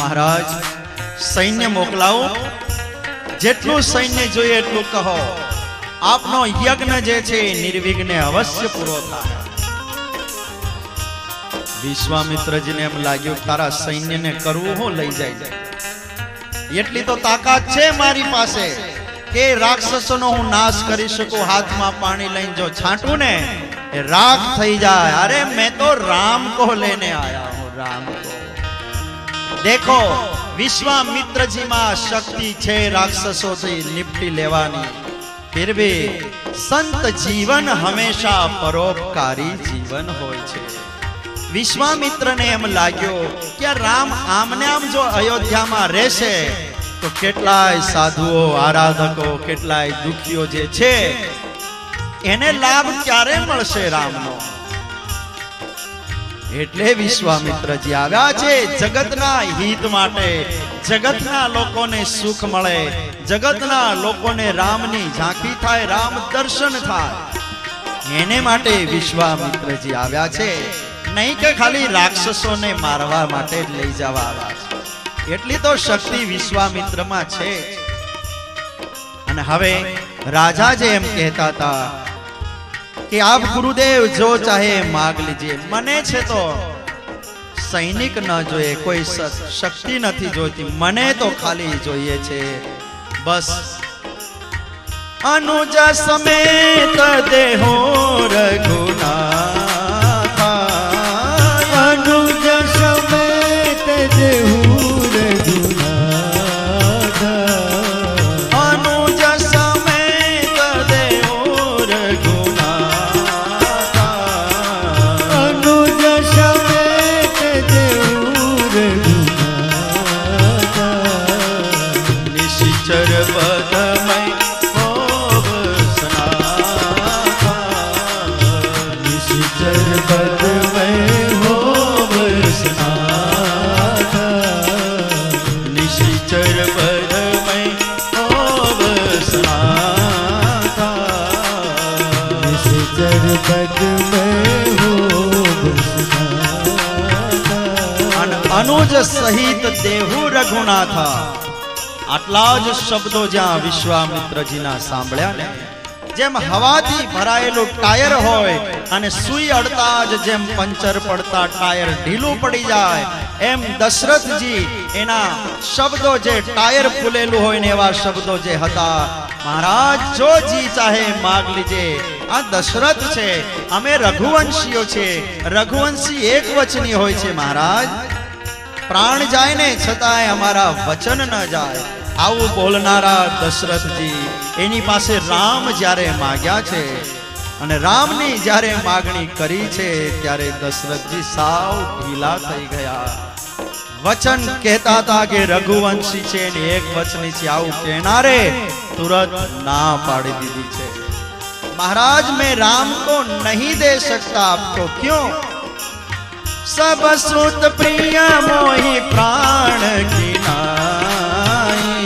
महाराज सैन्य मोकलाओ, जेटलू सैन्य जोईए एटलू कहो, आपनो यज्ञ जे छे निर्विघ्ने अवश्य पूरो थाय। विश्वामित्र जी ने एम लाग्યું तारा सैन्य ने करवू हो लई जाय, એટલી તો તાકાત છે મારી પાસે કે રાક્ષસોનો હું નાશ કરી શકું। હાથમાં પાણી લઈને જો છાંટું ને એ રાખ થઈ જાય। अरे मैं तो राम को लेने आया हूं, राम को। देखो विश्वामित्र जी में शक्ति छे राक्षसों से निपटी लेवानी, फिर भी संत जीवन हमेशा परोपकारी जीवन होय छे। विश्वामित्र ने एम लाग्यो कि राम आमने आम जो अयोध्या में रहेशे तो केटलाय साधुओ आराधको केटलाय दुखियो जे छे एने लाभ क्यारे मळशे रामनो। एटले विश्वामित्र जी आव्या छे जगतना हित माटे, जगतना लोकोने सुख मळे, जगतना लोकोने रामनी झांकी थाय, राम दर्शन थाय, एने माटे विश्वामित्र जी आव्या छे। नहीं के खाली राक्षसों ने मारवा माटे लई जवा आव्या छे। एटली तो शक्ति विश्वामित्र में छे। अने हवे राजा जे एम कहता था कि आप गुरुदेव जो चाहे मांग लीजिए, मने छे तो सैनिक न जोए, कोई शक्ति नथी जोईती, मने तो खाली जोईए छे बस अनुज समेत देहो रघुनाथ, अनुज समेत देहु रघुनाथ, अनुज समेत देहो रघुनाथ, अनुज समेत देहु रघुनाथ, निशिचर पदमय होव सनाथ, निशिचर पदमय होव सनाथ, निशिचर पदमय होव सनाथ, निशिचर पदमय होव सनाथ। अनुज सहित देहु रघुनाथ। आटला ज शब्दों ज्यां विश्वामित्रजी ना सांभळ्या ने, जेम हवाथी भरायेलुं टायर होय अने सुई अड़ता ज जेम पंचर पड़ता टायर ढीलू पड़ी जाय, एम दशरथ जी एना शब्दों जे टायर फूलेलू होय ने एवा शब्दों जे हता। महाराज जो जी चाहे माग लीजे। आ दशरथ छे, अमे रघुवंशीओ छे, रघुवंशी एक वचनी होय छे महाराज। प्राण जाय ने छतांय अमारा वचन न जाय, आवुं बोलनारा दशरथ जी एनी पासे राम ज्यारे माग्या छे अने रामनी ज्यारे मागणी करी छे त्यारे दशरथ जी साव ढीला थई गया। वचन कहता था कि रघुवंशी छे ने एक वचनी छे, आवुं कहनारे तुरंत ना पाड़ी दीधी छे। महाराज मैं राम को नहीं दे सकता आपको। क्यों? सब सुत प्रिय मोहि प्राण की नाई,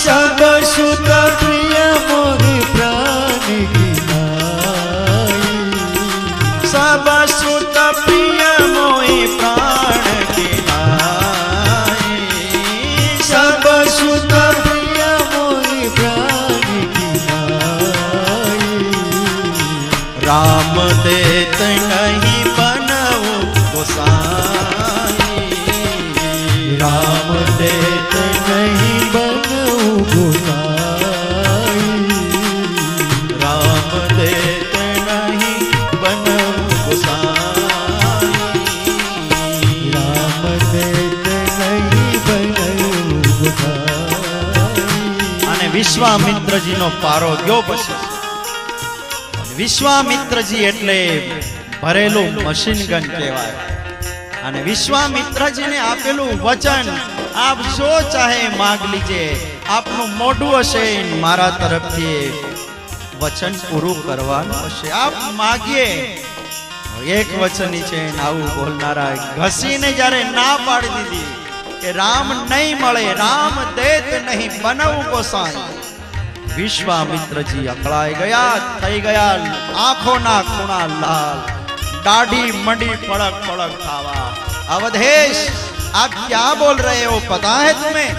सब सुत प्रिय मोहि प्राण की नाई, सब सुत प्रिय मोहि प्राण की नाई, सब सुत प्रिय मोहि प्राण की नाई, राम देत नहीं बनऊ गोसाई, राम देत नहीं बनऊ गोसाई, राम देत नहीं बनऊ गोसाई, राम देत नहीं बनऊ गोसाई। અને વિશ્વામિત્રજીનો પારો ગયો પછી વિશ્વામિત્રજી એટલે ભરેલું મશીન ગન કહેવાય। અને વિશ્વામિત્રજીને આપેલું વચન આપ જો ચાહે માગ લીજે, આપનું મોઢું હશે મારા તરફથી વચન પૂરું કરવાનું હશે। આપ માગીએ એક વચની છે આવું બોલનારા ઘસીને જ્યારે ના પાડી દીધી કે રામ નહીં મળે, રામ દેત નહીં बनऊ गोसाई, विश्वामित्रजी अकड़ाई गया, थई गया आंखोना खूणा लाल, दाढ़ी मंडी पड़क पड़क थावा। अवधेश आप क्या बोल रहे हो, पता है तुम्हें?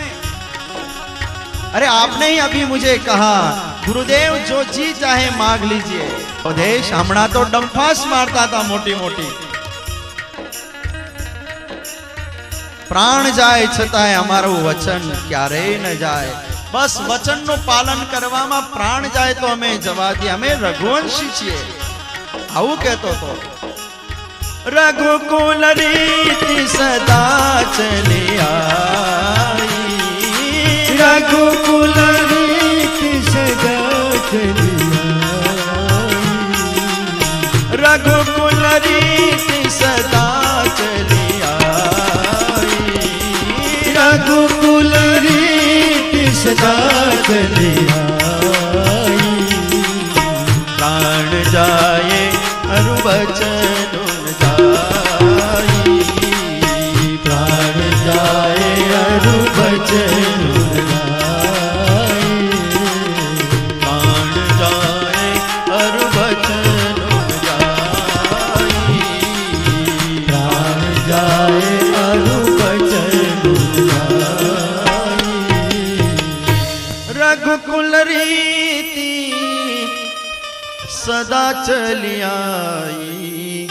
अरे आपने ही अभी मुझे कहा गुरुदेव जो जी चाहे मांग लीजिए। अवधेश हमणा तो डंफास मारता था मोटी मोटी, प्राण जाए छतांय अमारू वचन क्यारेय न जाए। बस वचन નું પાલન કરવામાં પ્રાણ જાય તો અમે જવા દઈએ, અમે રઘુવંશી છીએ, આવું કહેતો તો। રઘુકુલ રીતિ સદા ચલી आई, रघुकुल रीति सदा चली आई, रघुकुल रीति सदा चली आई, रघुकुल रीति सदा चली आई। प्राण जाए अरु वचन जाई, प्राण जाए अरु वचन जाई, प्राण जाए अरु वचन जाई, प्राण जाए अरु वचन जाई। रघुकुल रीति सदा चली आई,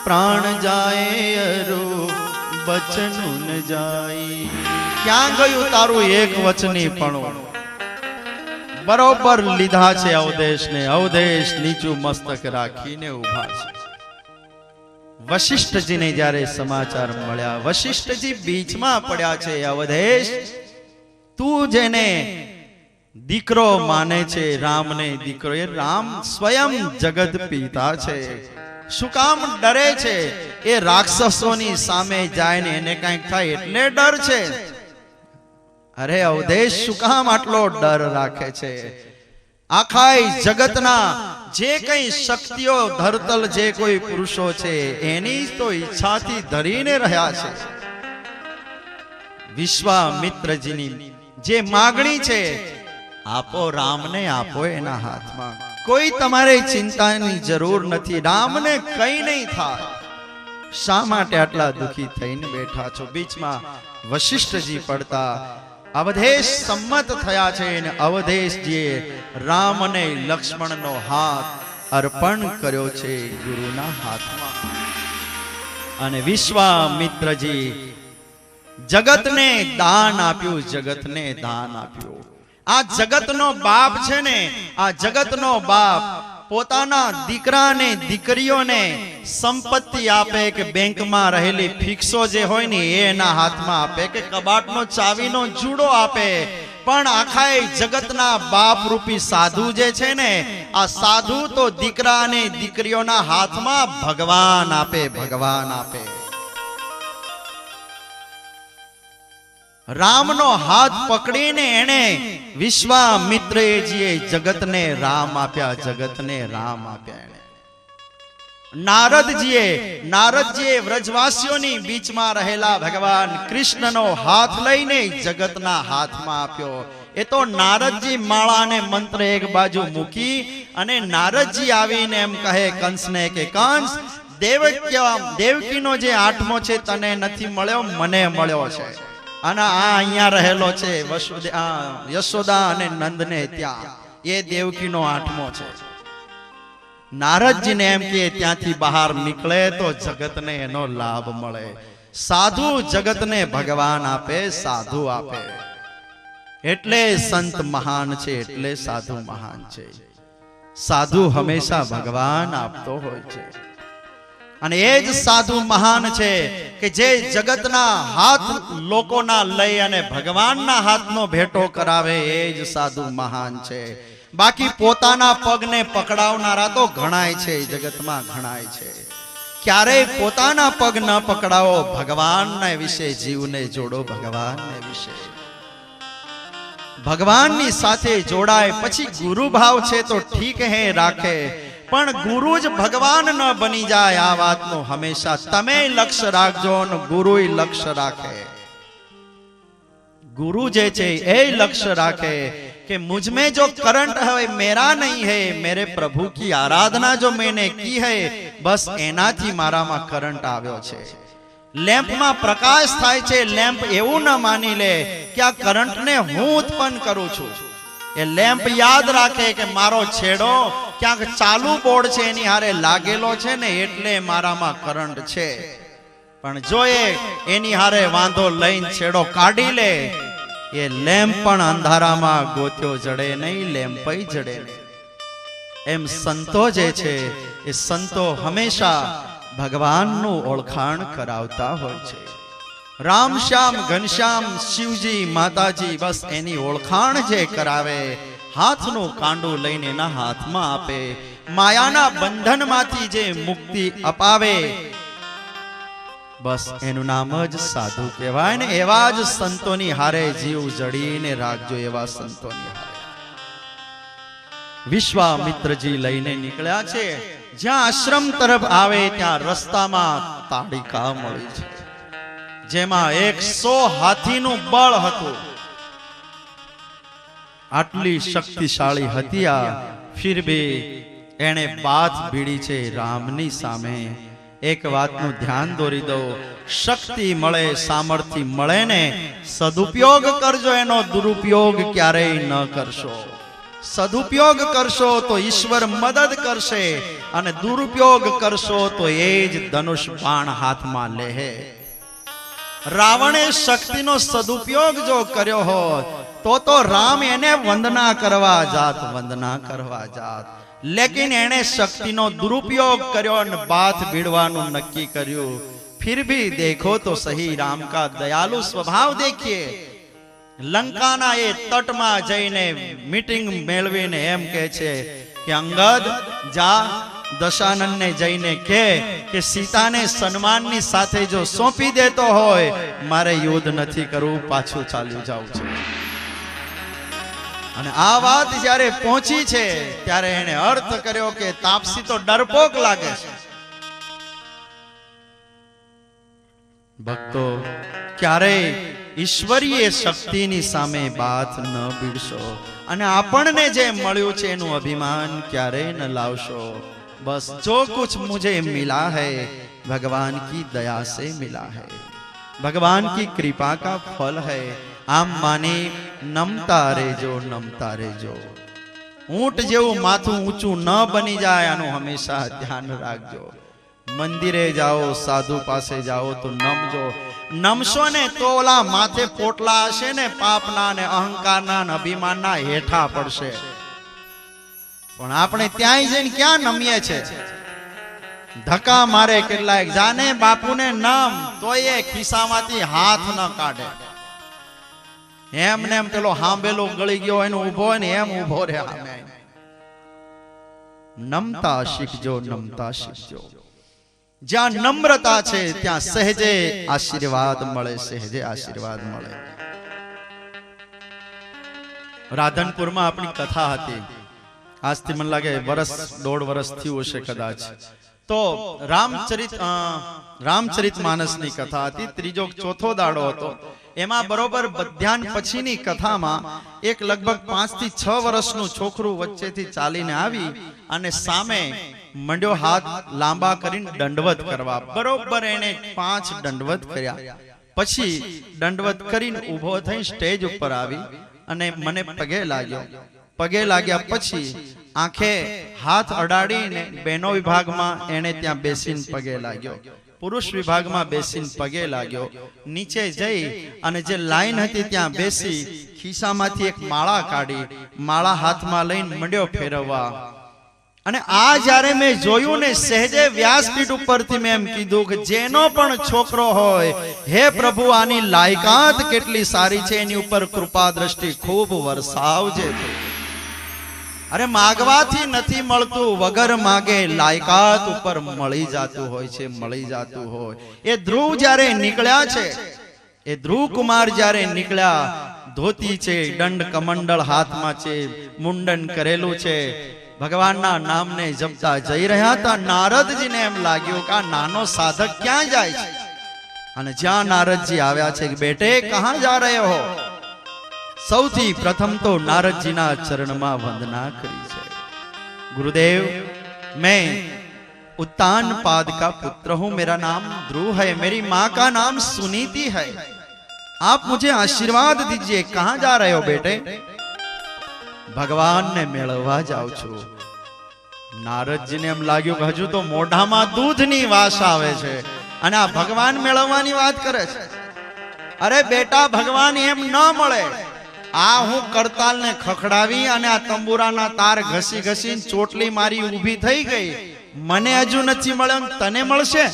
प्राण जाए अरु वचन न जाई। ક્યાં ગયું તારું એક વચની પણ? બરોબર લીધા છે અવધેશને। અવધેશ નીચું મસ્તક રાખીને ઊભા છે। વશિષ્ઠજીને જ્યારે સમાચાર મળ્યા, વશિષ્ઠજી બીચમાં પડ્યા છે। અવધેશ તું જેને દીકરો માને છે, રામને દીકરો, એ રામ સ્વયં જગત પિતા છે, શું કામ ડરે છે? એ રાક્ષસોની સામે જાય ને એને કંઈક થાય એટલે ડર છે? અરે અવધેશ શું કામ આટલો ડર રાખે છે? આખા જગતના જે કઈ શક્તિઓ ધરતલ જે કોઈ પુરુષો છે એની તો ઈચ્છાથી ધરીને રહ્યા છે। વિશ્વામિત્રજીની જે માગણી છે, આપો રામને, આપો એના હાથમાં, કોઈ તમારે ચિંતાની જરૂર નથી, રામને કઈ નહીં થાય। શા માટે આટલા દુખી થઈને બેઠા છો? બીચમાં વશિષ્ઠજી પડતા અવધેશ સંમત થયા છે અને અવધેશજીએ રામ અને લક્ષ્મણનો હાથ અર્પણ કર્યો છે ગુરુના હાથમાં। અને વિશ્વામિત્રજી જગતને દાન આપ્યું, જગતને દાન આપ્યું। આ જગતનો બાપ છે ને, આ જગતનો બાપ પોતાના દીકરાને દીકરીઓને સંપત્તિ આપે કે બેંકમાં રહેલી ફિક્સો જે હોય ને એના હાથમાં આપે કે કબાટનો ચાવીનો જુડો આપે, પણ આખા જગતના બાપ રૂપી સાધુ જે છે ને, આ સાધુ તો દીકરા અને દીકરીઓના હાથમાં ભગવાન આપે, ભગવાન આપે। રામનો હાથ પકડીને એને વિશ્વામિત્રજીએ જગતને રામ આપ્યા, જગતને રામ આપ્યા એને। નારદજીએ વ્રજવાસીઓની બીચમાં રહેલા ભગવાન કૃષ્ણનો હાથ લઈને જગતના હાથમાં આપ્યો। એ તો નારદજી માળાને મંત્ર એક બાજુ મૂકી અને નારદજી આવીને એમ કહે કંસને કે કંસ, દેવકીનો જે આઠમો છે તને નથી મળ્યો, મને મળ્યો છે। અને આ અહીંયા રહેલો છે યશોદા અને નંદને ત્યાં, એ દેવકીનો આઠમો છે। નારદજીને એમ કે ત્યાંથી બહાર નીકળે તો જગતને એનો લાભ મળે। સાધુ જગતને ભગવાન આપે, સાધુ આપે, એટલે સંત મહાન છે, એટલે સાધુ મહાન છે। સાધુ હંમેશા ભગવાન આપતો હોય છે। અને એ જ સાધુ મહાન છે કે જે જગતના હાથ લોકોના લઈ અને ભગવાનના હાથનો ભેટો કરાવે, એ જ સાધુ મહાન છે। બાકી પોતાના પગને પકડાવનારા તો ઘણાય છે, જગતમાં ઘણાય છે। ક્યારેય પોતાના પગ ન પકડાવો, ભગવાનને વિશે જીવને જોડો, ભગવાનને વિશે, ભગવાનની સાથે જોડાય। પછી ગુરુ ભાવ છે તો ઠીક હે રાખે, પણ ગુરુ જ ભગવાન ન બની જાય, આ વાતનો હંમેશા તમે લક્ષ્ય રાખજો અને ગુરુય લક્ષ્ય રાખે। गुरु जे छे ए लक्ष्य राखे कि मुझ में जो करंट है मेरा नहीं है, मेरे प्रभु की आराधना जो मैंने की है बस एनाथी मारा में करंट आव्यो छे। લેમ્પમાં પ્રકાશ થાય છે, લેમ્પ એવું ન માની લે કે આ કરંટને હું ઉત્પન્ન કરું છું. એ લેમ્પ યાદ રાખે કે મારો છેડો ક્યાંક ચાલુ બોર્ડ છે એની હારે લાગેલો છે ને એટલે મારામાં કરંટ છે. પણ જો એની હારે વાંધો લઈને છેડો કાઢી લે, એ લેમ્પ પણ અંધારામાં ગોત્યો જડે નહીં, લેમ્પય જડે નહીં. એમ સંતો જે છે એ સંતો હંમેશા ભગવાનનું ઓળખાણ કરાવતા હોય છે. રામ શ્યામ ઘનશ્યામ શિવજી માતાજી બસ એની ઓળખાણ જે કરાવે, હાથનું કાંડું લઈને એના હાથમાં આપે, માયાના બંધનમાંથી જે મુક્તિ અપાવે, બસ એનું નામ જ સાધુ કહેવાય ને. એવા જ સંતોની હારે જીવ જડીને રાખજો, એવા સંતોની હારે. વિશ્વામિત્રજી લઈને નીકળ્યા છે. જ્યાં આશ્રમ તરફ આવે ત્યાં રસ્તામાં તાડિકા મળી છે, જેમાં 100 હાથીનું બળ હતું. આટલી શક્તિશાળી હથિયાર, ફિર ભી એણે બાથ ભીડી છે રામની સામે. એક વાતનું ધ્યાન દોરી દો, શક્તિ મળે, સામર્થ્ય મળે ને સદુપયોગ કરજો, એનો દુરુપયોગ ક્યારેય ન કરશો. સદુપયોગ કરશો તો ઈશ્વર મદદ કરશે, અને દુરુપયોગ કરશો તો એ જ ધનુષ બાણ હાથમાં લે. રાવણે શક્તિનો સદુપયોગ જો કર્યો હોત તો રામ એને વંદના કરવા જાત. લેકિન એણે શક્તિનો દુરુપયોગ કર્યો અને બાથ ભીડવાનું નક્કી કર્યું. फिर भी देखो तो सही राम का दयालु स्वभाव देखिए. લંકાના એ તટમાં જઈને મીટિંગ મેળવીને એમ કહે છે કે અંગદ જા, દશાનનને જઈને કહે કે સીતાને સન્માનની સાથે જો સોંપી દેતો હોય, મારે યુદ્ધ નથી કરવું, પાછું ચાલ્યું જાવું છે. અને આ વાત જ્યારે પહોંચી છે ત્યારે એને અર્થ કર્યો કે તાપસી તો ડરપોક લાગે છે. ભક્તો, ક્યારેય ઈશ્વરીય શક્તિની સામે બાથ ન ભીડશો, અને આપણને જે મળ્યું છે એનું અભિમાન ક્યારેય ન લાવશો. बस जो कुछ मुझे मिला है भगवान की दया से मिला है, भगवान की कृपा का फल है. आम माने नमता रेजो. ऊंट जेवुं माथुं ऊंचું ન બની જાય, આનું હંમેશા ધ્યાન રાખજો. મંદિરે જાઓ, સાધુ પાસે જાઓ તો નમજો. નમશો ને તો ઓલા માથે પોટલા હશે ને પાપના ને અહંકારના ને અભિમાનના હેઠા પડશે. પણ આપણે ત્યાંય જઈને ક્યાં નમીએ છે? ધક્કા મારે કેટલાક, જાને બાપુને નમ તોય એ ખિસ્સામાંથી હાથ ન કાઢે. એમ ને એમ પેલો હાંબેલો ગળી ગયો હોય ને ઊભો હોય ને એમ ઊભો રહે. નમતા શીખજો. જ્યાં નમ્રતા છે ત્યાં સહેજે આશીર્વાદ મળે. રાધનપુરમાં આપણી કથા હતી. આજથી મને લાગે 1.5 વર્ષ થયું હશે કદાચ. તો રામચરિત માનસની કથા હતી. ત્રીજો ચોથો દાડો હતો. એમાં બરોબર બધ્યાન પછીની કથામાં એક લગભગ 5 થી 6 વર્ષનું છોકરું વચ્ચેથી ચાલીને આવી અને સામે મંડ્યો હાથ લાંબા કરીને દંડવત કરવા. બરોબર એને 5 દંડવત કર્યા. પછી દંડવત કરીને ઊભો થઈ સ્ટેજ ઉપર આવી અને મને પગે લાગ્યા. પછી આંખે હાથ અડાડીને બહેનો વિભાગમાં એને ત્યાં બેસીને પગે લાગ્યો. પુરુષ વિભાગમાં બેસીને પગે લાગ્યો. નીચે જઈ અને જે લાઈન હતી ત્યાં બેસી ખિસ્સામાંથી એક માળા કાઢી, માળા હાથમાં લઈને મંડ્યો ફેરવવા. અને આ જ્યારે મેં જોયું ને સહેજે વ્યાસપીઠ ઉપરથી મેં એમ કીધું કે જેનો પણ છોકરો હોય, હે પ્રભુ આની લાયકાત કેટલી સારી છે, એની ઉપર કૃપા દ્રષ્ટિ ખૂબ વરસાવજે. અરે માગવાથી નથી મળતું, વગર માગે લાયકાત ઉપર મળી જાતું હોય. એ ધ્રુવ જ્યારે નીકળ્યા છે, એ ધ્રુવ કુમાર જ્યારે નીકળ્યા, ધોતી છે, દંડ કમંડળ હાથમાં છે, મુંડન કરેલું છે, ભગવાનના નામને જપતા જઈ રહ્યા હતા. નારદજીને એમ લાગ્યું કે આ નાનો સાધક ક્યાં જાય છે? અને જ્યાં નારદજી આવ્યા છે કે બેટે કહાં જા રહે હો? સૌથી પ્રથમ તો નારદજીના ચરણમાં વંદના કરી છે. ગુરુદેવ, મેં उत्तानपाद का पुत्र हूं, मेरा नाम ध्रुव है, मेरी माँ का नाम सुनीति है। आप मुझे आशीर्वाद दीजिए। कहां जा रहे हो बेटे? भगवान ने मेळवा जाऊं છું। નારદજીને એમ લાગ્યું કે હજુ તો મોઢામાં દૂધની વાસ આવે છે અને આ ભગવાન મેળવવાની વાત કરે છે। અરે બેટા, ભગવાન એમ ન મળે। આ હું કરતાલને ખખડાવી અને આ તંબુરાના તાર ઘસી ઘસીને ચોટલી મારી ઊભી થઈ ગઈ, મને હજુ નથી મળ્યો, તને મળશે?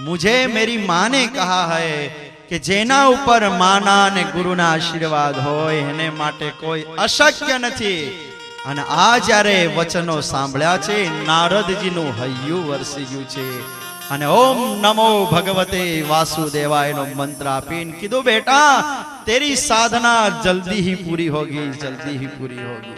मुझे मेरी माँ ने कहा है कि जेना ऊपर माना ने गुरुना आशीर्वाद होय एने माटे कोई अशक्य नहीं। અને આ જ્યારે વચનો સાંભળ્યા છે, નારદજીનું હૈયું વરસી ગયું છે અને ઓમ નમો ભગવતે વાસુદેવાયનો મંત્ર આપીને કીધું, બેટા તેરી સાધના જલ્દી ही पूरी होगी, जल्दी ही पूरी होगी।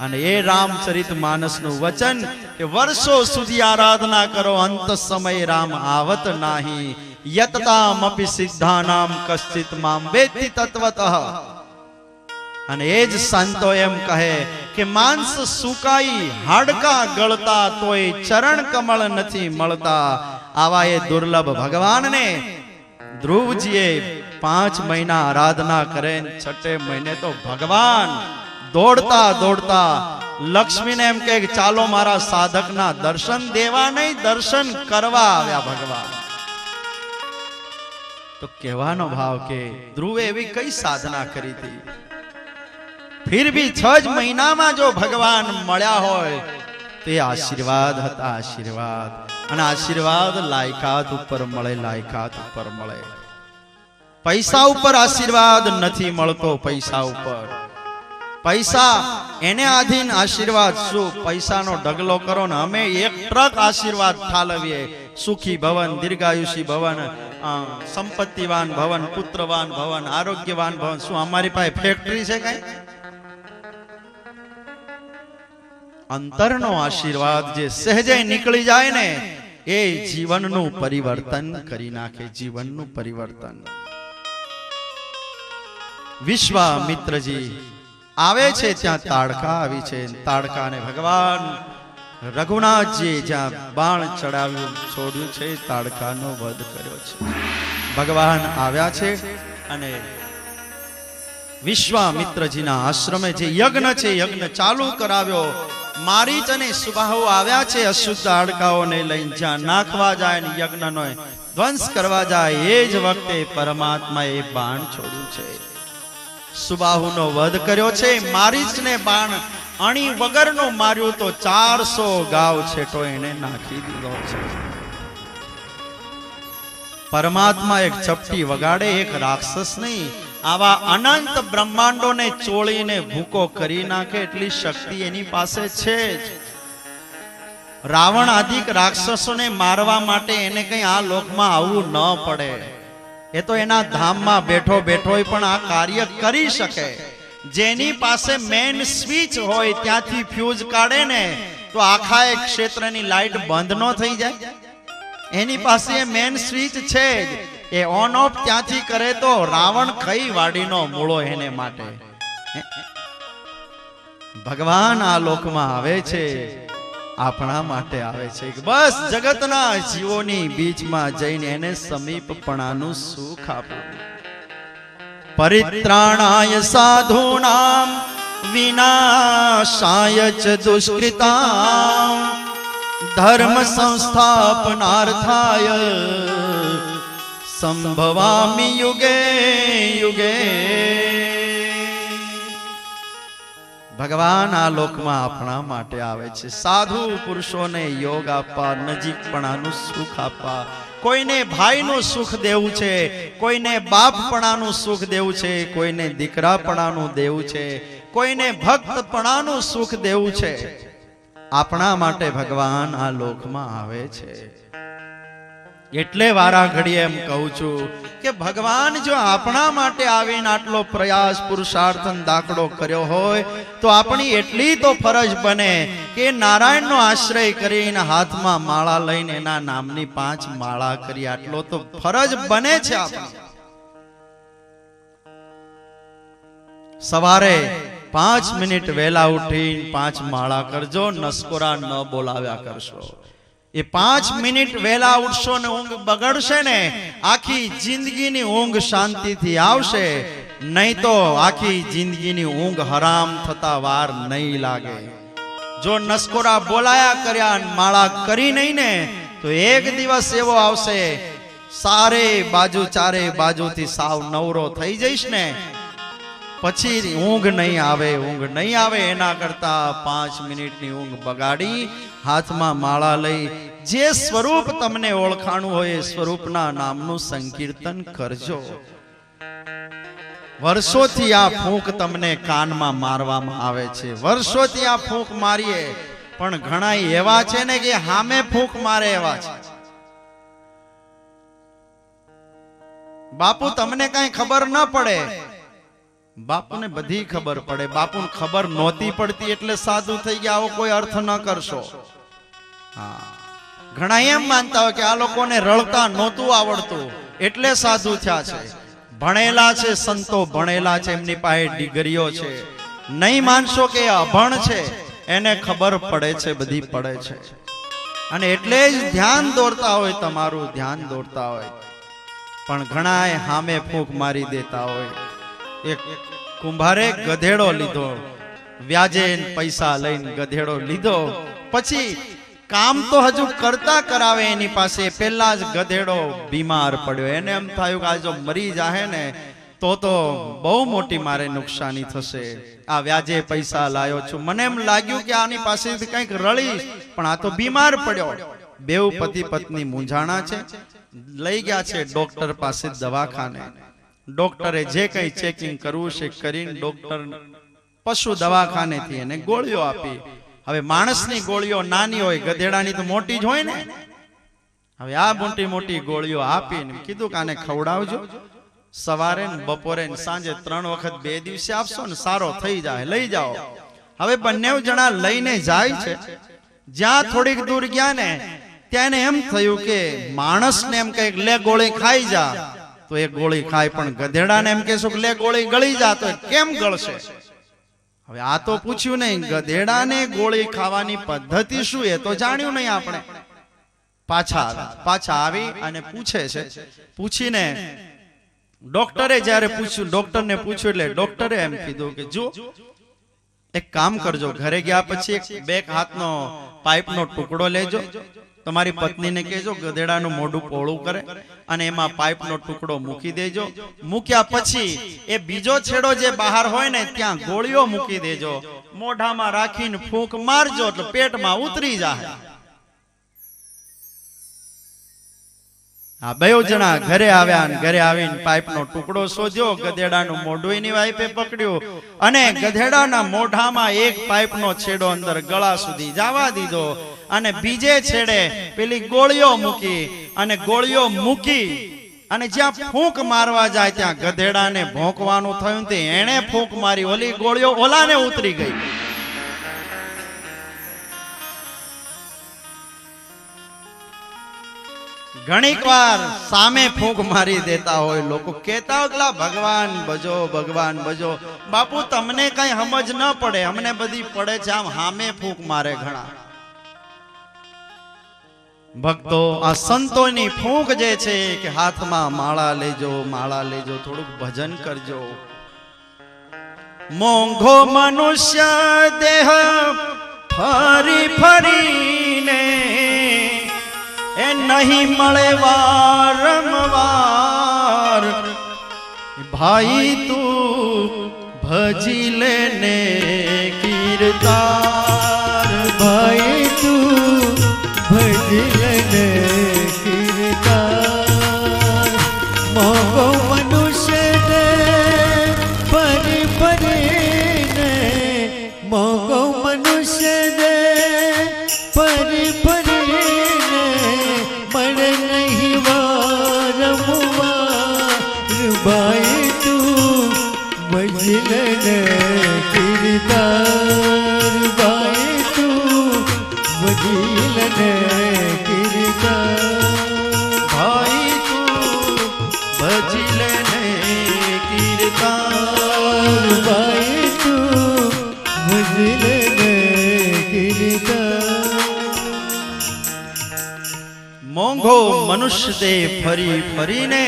અને એ રામચરિત માનસનું વચન કે વર્ષો સુધી આરાધના કરો, અંત સમય રામ આવત નાહી, યતતામપि સિદ્ધાનામ કશ્ચિત મામ વેત્તિ તત્વતઃ। અને એ જ સંતો એમ કહે કે માંસ સુકાઈ હાડકા ગળતા તોય ચરણ કમળ નથી મળતા। આવા એ દુર્લભ ભગવાનને ધ્રુવજીએ 5 મહિના આરાધના કરે, છઠ્ઠે મહિને તો ભગવાન દોડતા દોડતા લક્ષ્મીને એમ કહે, ચાલો મારા સાધકના દર્શન દેવા નહીં, દર્શન કરવા આવ્યા ભગવાન। તો કહેવાનો ભાવ કે ધ્રુવે એવી કઈ સાધના કરી હતી, फिर भी 6 महीना में जो भगवान मळ्या होय ते आशीर्वाद हता, आशीर्वाद। અને આશીર્વાદ લાયકાત ઉપર મળે, લાયકાત ઉપર મળે। પૈસા ઉપર આશીર્વાદ નથી મળતો। પૈસા એને આધીન આશીર્વાદ શું? પૈસાનો ઢગલો કરો ને અમે 1 ટ્રક આશીર્વાદ ઠાલવીએ, સુખી ભવન, દીર્ઘાયુષી ભવન, સંપત્તિવાન ભવન, પુત્રવાન ભવન, આરોગ્યવાન ભવન। શું અમારી પાસે ફેક્ટરી છે કઈ? અંતરનો આશીર્વાદ જે સહેજે નીકળી જાય ને એ જીવનનું પરિવર્તન કરી નાખે, જીવનનું પરિવર્તન। વિશ્વામિત્રજી આવે છે ત્યાં તાડકા આવી છે, તાડકાને ભગવાન રઘુનાથજી જ્યાં બાણ ચડાવ્યું છોડ્યું છે, તાડકાનો વધ કર્યો છે। ભગવાન આવ્યા છે અને વિશ્વામિત્રજીના આશ્રમે જે યજ્ઞ છે, યજ્ઞ ચાલુ કરાવ્યો। મારીચ અને સુબાહુ આવ્યા છે અશુદ્ધ હાડકાઓને લઈને, જ્યાં નાખવા જાય ને યજ્ઞનો ધ્વંસ કરવા જાય એ જ વખતે પરમાત્માએ બાણ છોડ્યું છે, સુબાહુનો વધ કર્યો છે। મારીચને બાણ અણી વગરનો માર્યો તો 400 ગાવ છેટો એને નાખી દીધો છે। પરમાત્મા એક ચપટી વગાડે, એક રાક્ષસ નહીં, આવા અનંત બ્રહ્માંડોને ચોળીને ભૂકો કરી નાખે એટલી શક્તિ એની પાસે છે જ। રાવણ આદિક રાક્ષસોને મારવા માટે એને કઈ આ લોકમાં આવવું ન પડે, એ તો એના ધામમાં બેઠો બેઠો પણ આ કાર્ય કરી શકે। જેની પાસે મેન સ્વિચ હોય ત્યાંથી ફ્યુઝ કાઢે ને તો આખા એક ક્ષેત્રની લાઈટ બંધ ન થઈ જાય, એની પાસે મેન સ્વિચ છે જ। એ ઓન ઓફ ત્યાંથી કરે તો રાવણ કઈ વાડીનો મૂળો એને માટે। ભગવાન આ લોકમાં આવે છે, આપણા માટે આવે છે, બસ જગતના જીવોની બીચમાં જઈને એને સમીપપણાનું સુખ આપવું। પરિત્રાણાય સાધૂનામ વિનાશાય ચ દુષ્કૃતામ ધર્મ સંસ્થાપનાર્થાય સંભવામિ યુગે યુગે। ભગવાન આ લોકમાં આપણા માટે આવે છે, સાધુ પુરુષોને યોગ આપવા, નજીકપણાનું સુખ આપવા। કોઈને ભાઈનું સુખ દેવું છે, કોઈને બાપપણાનું સુખ દેવું છે, કોઈને દીકરાપણાનું દેવું છે, કોઈને ભક્તપણાનું સુખ દેવું છે। આપણા માટે ભગવાન આ લોકમાં આવે છે। એટલે વારા ઘડીએ એમ કહું છું કે ભગવાન જો આપણા માટે આવીને આટલો પ્રયાસ પુરુષાર્થ દાખલો કર્યો હોય તો આપણી એટલી તો ફરજ બને કે નારાયણનો આશ્રય કરીને હાથમાં માળા લઈને એના નામની 5 માળા કરી, આટલો તો ફરજ બને છે આપણી। સવારે 5 મિનિટ વહેલા ઉઠીને 5 માળા કરજો, નસકોરા ન બોલાવ્યા કરશો. એ 5 મિનિટ વહેલા ઉઠશો ને ઊંઘ બગડશે ને, આખી જિંદગીની ઊંઘ શાંતિથી આવશે, નહીં તો આખી જિંદગીની ઊંઘ હરામ થતા વાર નહીં લાગે. જો નસકોરા બોલાયા કર્યા માળા કરી નહીં ને, તો એક દિવસ એવો આવશે ચારે બાજુથી સાવ નવરો થઈ જઈશ ને, પછી ઊંઘ નહીં આવે. એના કરતા 5 મિનિટની ઊંઘ બગાડી હાથમાં માળા લઈ જે સ્વરૂપ તમને ઓળખાણું હોય એ સ્વરૂપના નામનું સંકીર્તન કરજો. વર્ષોથી આ ફૂંક તમને કાનમાં મારવામાં આવે છે, વર્ષોથી આ ફૂંક મારીએ, પણ ઘણા એવા છે ને કે હામે ફૂંક મારે એવા છે. બાપુ તમને કઈ ખબર ન પડે, બાપુને બધી ખબર પડે. બાપુને ખબર નહોતી પડતી એટલે સાધુ થઈ ગયા, આવો કોઈ અર્થ ન કરશો. હા, ઘણા એમ માનતા હોય કે આ લોકોને રળતા નહોતું આવડતું એટલે સાધુ થયા છે. ભણેલા છે સંતો, ભણેલા છે, એમની પાસે ડિગ્રીઓ છે. નહીં માનશો કે અભણ છે, એને ખબર પડે છે, બધી પડે છે. અને એટલે જ ધ્યાન દોરતા હોય, તમારું ધ્યાન દોરતા હોય, પણ ઘણા હામે ફૂંક મારી દેતા હોય. એક કુંભારે ગધેડો લીધો, વ્યાજે પૈસા લઈને ગધેડો લીધો, પછી કામ તો હજુ કરતા કરાવે એની પાસે, પેલા જ ગધેડો બીમાર પડ્યો. એને એમ થયું કે આ જો મરી જાહે ને તો બહુ મોટી મારે નુકસાની થશે. આ વ્યાજે પૈસા લાયો છું, મને એમ લાગ્યું કે આની પાસેથી કંઈક રળીશ, પણ આ તો બીમાર પડ્યો. બેઉ પતિ પત્ની મૂંઝાણા છે, લઈ ગયા છે ડોક્ટર પાસે દવાખાને. ડોક્ટરે જે કઈ ચેકિંગ કરવું છે કરીને ડોક્ટર પશુ દવાખાનેથી એને ગોળીઓ આપી. હવે માણસની ગોળીઓ નાની હોય, ગધેડાની તો મોટી જ હોય ને. હવે આ મોટી મોટી ગોળીઓ આપીને કીધું કે આને ખવડાવજો, સવારે ને બપોરે ને સાંજે 3 વખત 2 દિવસે આપશો ને સારો થઈ જાય, લઈ જાઓ. હવે બંને જણા લઈને જાય છે. જ્યાં થોડીક દૂર ગયા ને ત્યાં એમ થયું કે માણસને એમ કઈક લે ગોળી ખાઈ જા, તો એ ગોળી ખાય, પણ ગધેડાને એમ કહેશો કે લે ગોળી ગળી જા, તો કેમ ગળશે? હવે આ તો પૂછ્યું નહીં, ગધેડાને ગોળી ખાવાની પદ્ધતિ શું એ તો જાણ્યું નહીં આપણે. પાછા આવી અને પૂછે છે. પૂછીને ડોક્ટરે જ્યારે પૂછ્યું, ડોક્ટરને પૂછ્યું એટલે ડોક્ટરે એમ કીધું કે જો એક કામ કરજો, ઘરે ગયા પછી એક 2 હાથનો પાઇપનો ટુકડો લેજો, તમારી પત્નીને કહેજો ગધેડાનું મોઢું પોળું કરે અને એમાં પાઇપનો ટુકડો મૂકી દેજો. મૂક્યા પછી એ બીજો છેડો જે બહાર હોય ને ત્યાં ગોળીઓ મૂકી દેજો, મોઢામાં રાખીને ફૂંક મારજો એટલે પેટમાં ઉતરી જાય. આ 2 જણા ઘરે આવ્યા અને ઘરે આવીને પાઇપનો ટુકડો શોધ્યો, ગધેડાનું મોઢું એની વાઈફે પકડ્યું અને ગધેડાના મોઢામાં એક પાઇપનો છેડો અંદર ગળા સુધી જવા દીધો અને બીજે છેડે પેલી ગોળીઓ મૂકી અને જ્યાં ફૂંક મારવા જાય ત્યાં ગધેડાને ભોંકવાનું થયું તે એણે ફૂંક મારી, ઓલી ગોળીઓ ઓલાને ઉતરી ગઈ. ઘણીક વાર સામે ફૂંક મારી દેતા હોય લોકો, કહેતા હોય ભગવાન ભજો, ભગવાન ભજો. બાપુ તમને કઈ સમજ ન પડે, અમને બધી પડે છે. આમ સામે ફૂંક મારે ઘણા ભક્તો. આ સંતોની ફૂંક જે છે કે હાથમાં માળા લેજો, થોડુંક ભજન કરજો. મોંઘો મનુષ્ય દેહ ફરી ફરીને એ નહીં મળે વારંવાર. ભાઈ તું ભજી લેને કીર્તાર, ભાઈ તું ભજી લેને કીર્તાર. મોંઘો મનુષ્ય દે ફરી ફરીને, મોંઘો મનુષ્ય દે ફરી ફરીને મળે નહીં વારંવાર. ભાઈ તું ભજી લેને કીર્તાર, ભાઈ તું ભજી લેને કીર્તાર. ભાઈ તું ભજી લેને કીર્તાર, ભાઈ તું મોંઘો મનુષ્ય દે ફરી ફરીને,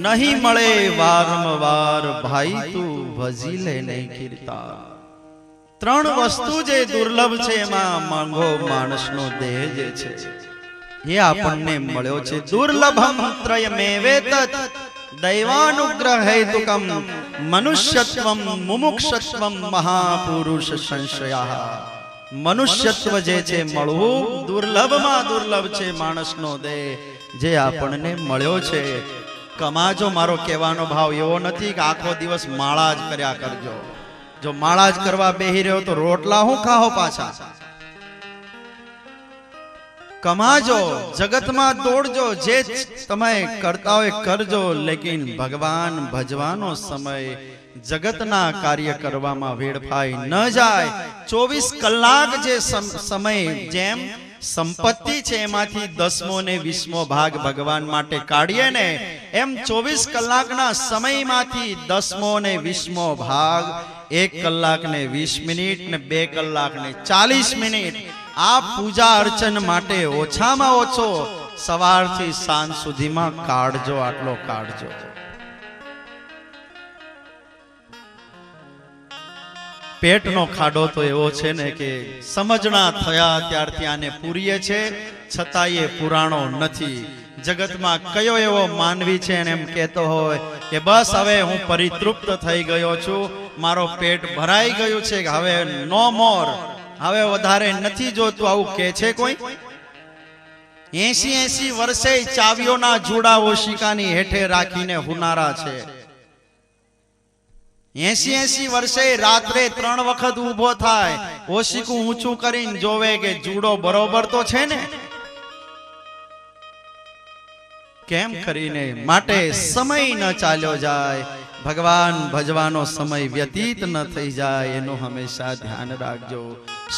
નહીં મળે વારંવાર ભાઈ તું ભજી લે નહીં કીર્તા. ત્રણ વસ્તુ જે દુર્લભ છે એમાં મોંઘો માણસનો દેહ જે છે એ આપણને મળ્યો છે. દુર્લભમ ત્રયમેવેતત દૈવાનુગ્રહ હેતુકમ મનુષ્યત્વમ મુમુક્ષત્વમ મહાપુરુષ સંશયઃ. મનુષ્યત્વ જે છે મળવું દુર્લભમાં દુર્લભ છે. માણસનો દેહ જે આપણને મળ્યો છે. કમાજો, મારો કહેવાનો ભાવ એવો નથી કે આખો દિવસ માળા જ કર્યા કરજો. જો માળા જ કરવા બેહી રહ્યો તો રોટલા હું ખાઓ પાછા. કમાજો, જગતમાં દોડજો, જે તમે કરતા હોય કરજો, લેકિન ભગવાન ભજવાનો સમય જગતના કાર્ય કરવામાં વેડફાઈ ન જાય. 24 કલાક જે સમય જેમ સંપત્તિ છે એમાંથી 10મો ને 20મો ભાગ ભગવાન માટે કાઢીએ ને, એમ 24 કલાકના સમયમાંથી 10મો ને 20મો ભાગ 1 કલાક ને 20 મિનિટ ને 2 કલાક ને 40 મિનિટ આ પૂજા અર્ચન માટે ઓછામાં ઓછો સવારથી સાંજ સુધીમાં કાઢજો. આટલો કાઢજો. પેટનો ખાડો તો એવો છે ને કે સમજણા થયા ત્યારથી આને પૂરીએ છે, છતાં એ પુરાણો નથી. જગતમાં કયો એવો માનવી છે એને એમ કહેતો હોય કે બસ હવે હું પરિતૃપ્ત થઈ ગયો છું, મારો પેટ ભરાઈ ગયું છે, હવે નો મોર, હવે વધારે નથી જોતું, આવું કે છે કોઈ? 80 વર્ષે ચાવીઓના જુડા ઓશિકાની હેઠે રાખીને હુનારા છે. 80 વર્ષે રાત્રે 3 વખત ઊભો થાય, ઓશિકું ઊંચું કરીને જોવે કે જુડો બરોબર તો છે ને. કેમ કરીને? માટે સમય ન ચાલ્યો જાય, ભગવાન ભજવાનો સમય વ્યતીત ન થઈ જાય એનું હંમેશા ધ્યાન રાખજો.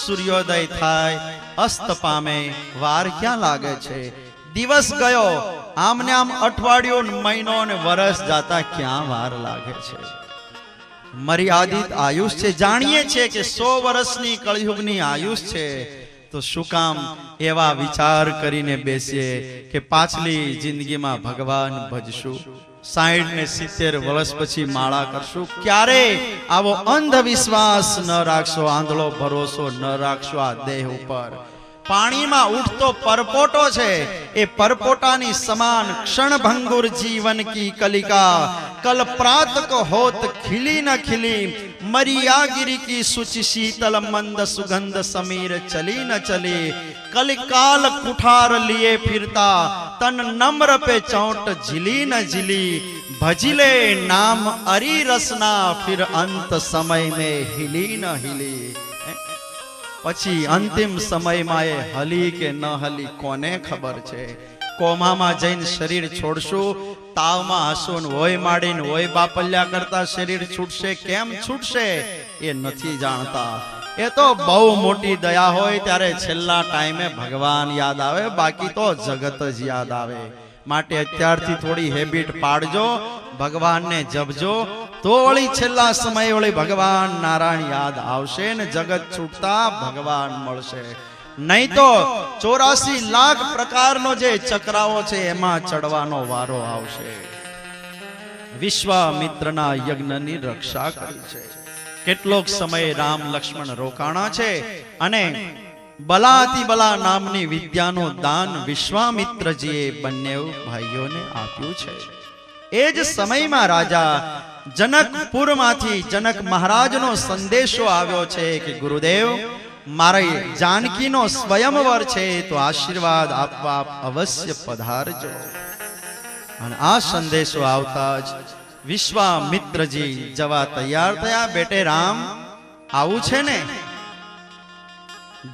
સૂર્યોદય થાય, અસ્ત પામે, વાર ક્યાં લાગે છે? દિવસ ગયો, આમને આમ અઠવાડિયું, મહિનો ને વર્ષ જાતા ક્યાં વાર લાગે છે? મર્યાદિત આયુષ છે. જાણીએ છીએ કે 100 વર્ષની કળિયુગની આયુષ છે, તો શું કામ એવા વિચાર કરીને બેસીએ કે પાછલી જિંદગીમાં ભગવાન ભજશું, 60 ને 70 વર્ષ પછી માળા કરશું? ક્યારે આવો અંધવિશ્વાસ ન રાખશો, આંધળો ભરોસો ન રાખશો આ દેહ ઉપર. પાણીમાં ઉઠતો પરપોટો છે, એ પરપોટાની સમાન ક્ષણભંગુર જીવન કી કલિકા કલ પ્રાત કો હોત ખिली न खिली, मरियागिरी की सुचि शीतल मंद सुगंध समीर चली न चली, कलिकाल कुठार लिए फिरता तन नम्र पे चोट झिली न झिली, भजिले नाम अरी रसना फिर अंत समय में हिली न हिली. પછી અંતિમ સમયમાં એ હલી કે ન હલી કોને ખબર છે? કોમામાં જઈને શરીર છોડશું, તાવમાં હસું હોય માડીને હોય બાપલ્યા કરતા શરીર છૂટશે. કેમ છૂટશે એ નથી જાણતા. એ તો બહુ મોટી દયા હોય ત્યારે છેલ્લા ટાઈમે ભગવાન યાદ આવે, બાકી તો જગત જ યાદ આવે. માટે અત્યારથી થોડી હેબિટ પાડજો, ભગવાનને જપજો, તો વળી છેલ્લા સમય વળી ભગવાન નારાયણ યાદ આવશે ને જગત છૂટતા ભગવાન મળશે. નહીં તો 84 લાખ પ્રકારનો જે ચક્રાઓ છે એમાં ચડવાનો વારો આવશે. વિશ્વામિત્રના યજ્ઞની રક્ષા કરી છે. કેટલોક સમય રામ લક્ષ્મણ રોકાણા છે અને બલાતિબલા નામની વિદ્યાનું દાન વિશ્વામિત્રજીએ બંને ભાઈઓને આપ્યું છે. એ જ સમયમાં રાજા જનકપુરમાંથી જનક મહારાજનો સંદેશો આવ્યો છે કે ગુરુદેવ, મારી જાનકીનો સ્વયંવર છે, તો આશીર્વાદ આપવા અવશ્ય પધારજો. અને આ સંદેશો આવતા જ વિશ્વામિત્રજી જવા તૈયાર થયા. બેટે રામ, આવું છે ને?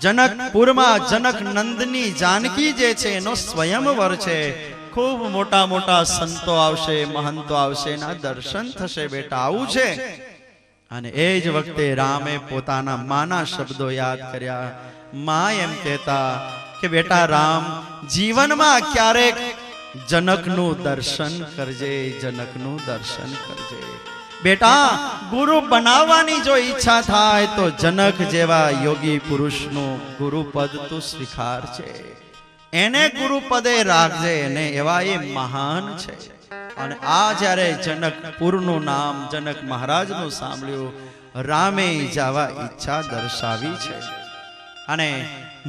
જનકપુરમાં જનક નંદની જાનકી જે છે એનો સ્વયંવર છે. ખૂબ મોટા મોટા સંતો આવશે, મહંતો આવશે, એના દર્શન થશે. બેટા આવું છે? અને એ જ વખતે રામે પોતાના માના શબ્દો યાદ કર્યા. માં એમ કહેતા કે બેટા રામ, જીવનમાં ક્યારેક જનકનું દર્શન કરજે, જનકનું દર્શન કરજે. બેટા, ગુરુ બનાવવાની જો ઈચ્છા થાય તો જનક જેવા યોગી પુરુષનું ગુરુ પદ તું સ્વીકાર છે. એને ગુરુપદે રાખજે, એને એવા એ મહાન છે. અને આ જ્યારે જનકપુરનું નામ જનક મહારાજનું સાંભળ્યું, રામે જવા ઈચ્છા દર્શાવી છે. અને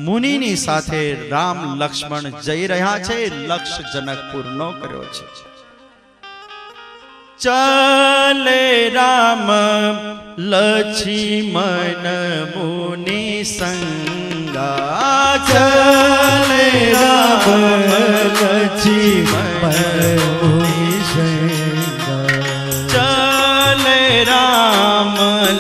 મુનિની સાથે રામ લક્ષ્મણ જઈ રહ્યા છે, લક્ષ્ય જનકપુરનો કર્યો છે. ચાલે રામ લક્ષ્મણ મુનિ સંગા, ચાલે રામ લક્ષ્મણ મુનિ સંગા, ચાલે રામ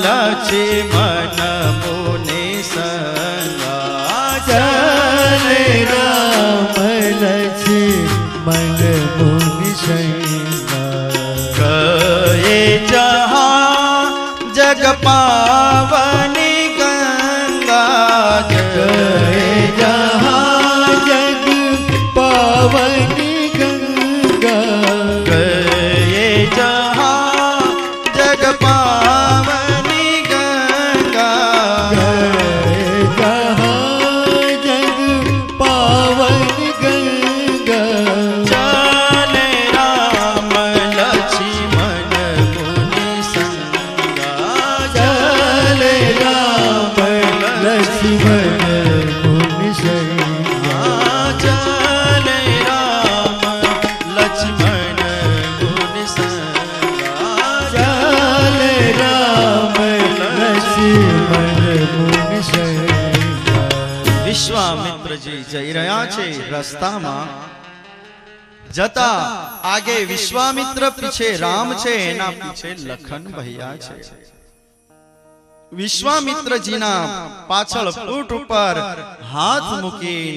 લક્ષ્મણ મુનિ સંગા, ચાલે રામ લક્ષ્મણ મુનિ સંગા, ગયે જહાં જગ પાવની ગંગા, ગયે જહાં જગ પાવની ગંગા, ગયે જહાં જગ પાવની ગંગા, ગયે જહાં જગ પાવની ગંગા, ચાલે રામ લક્ષ્મણ મુનિ સંગા, ચાલે રામ લક્ષ્મણ મુનિ સંગા, ચાલે રામ લક્ષ્મણ મુનિ સંગા, ચાલે રામ લક્ષ્મણ મુનિ સંગા. વિશ્વામિત્રજી જઈ રહ્યા છે. રસ્તામાં જતા આગે વિશ્વામિત્ર પીછે રામ છે, એના પીછે લખન ભૈયા છે. વિશ્વામિત્રજીના પાછળ પીઠ ઉપર હાથ મૂકી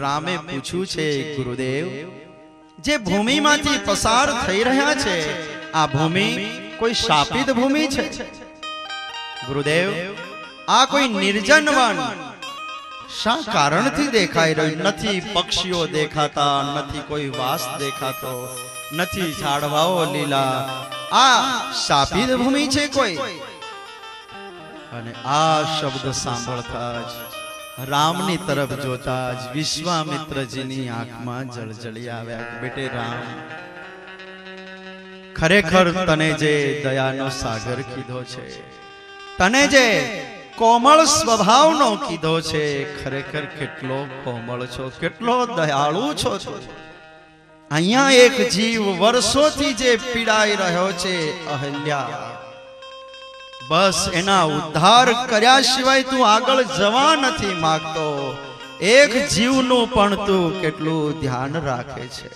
રામે પૂછ્યું છે, ગુરુદેવ, જે ભૂમિમાંથી પસાર થઈ રહ્યા છે, આ ભૂમિ કોઈ શાપિત ભૂમિ છે? ગુરુદેવ, આ કોઈ નિર્જન વન શા કારણથી દેખાઈ રહ્યું નથી? પક્ષીઓ દેખાતા નથી, કોઈ વાસ દેખાતો નથી, ઝાડવાઓ લીલા, આ શાપિત ભૂમિ છે કોઈ? અને આ શબ્દ સાંભળતા જ રામની તરફ જોતા જ વિશ્વામિત્રજીની આંખમાં જળજળી આવ્યા કે બેટે રામ, ખરેખર તને જે દયાનો સાગર કીધો છે, તને જે કોમળ સ્વભાવનો કીધો છે, ખરેખર કેટલો કોમળ છો, કેટલો દયાળુ છો. અહીંયા એક જીવ વર્ષોથી જે પીડાઈ રહ્યો છે, અહલ્યા, બસ એના ઉદ્ધાર કર્યા સિવાય તું આગળ જવા નથી માંગતો. એક જીવનું પણ તું કેટલું ધ્યાન રાખે છે.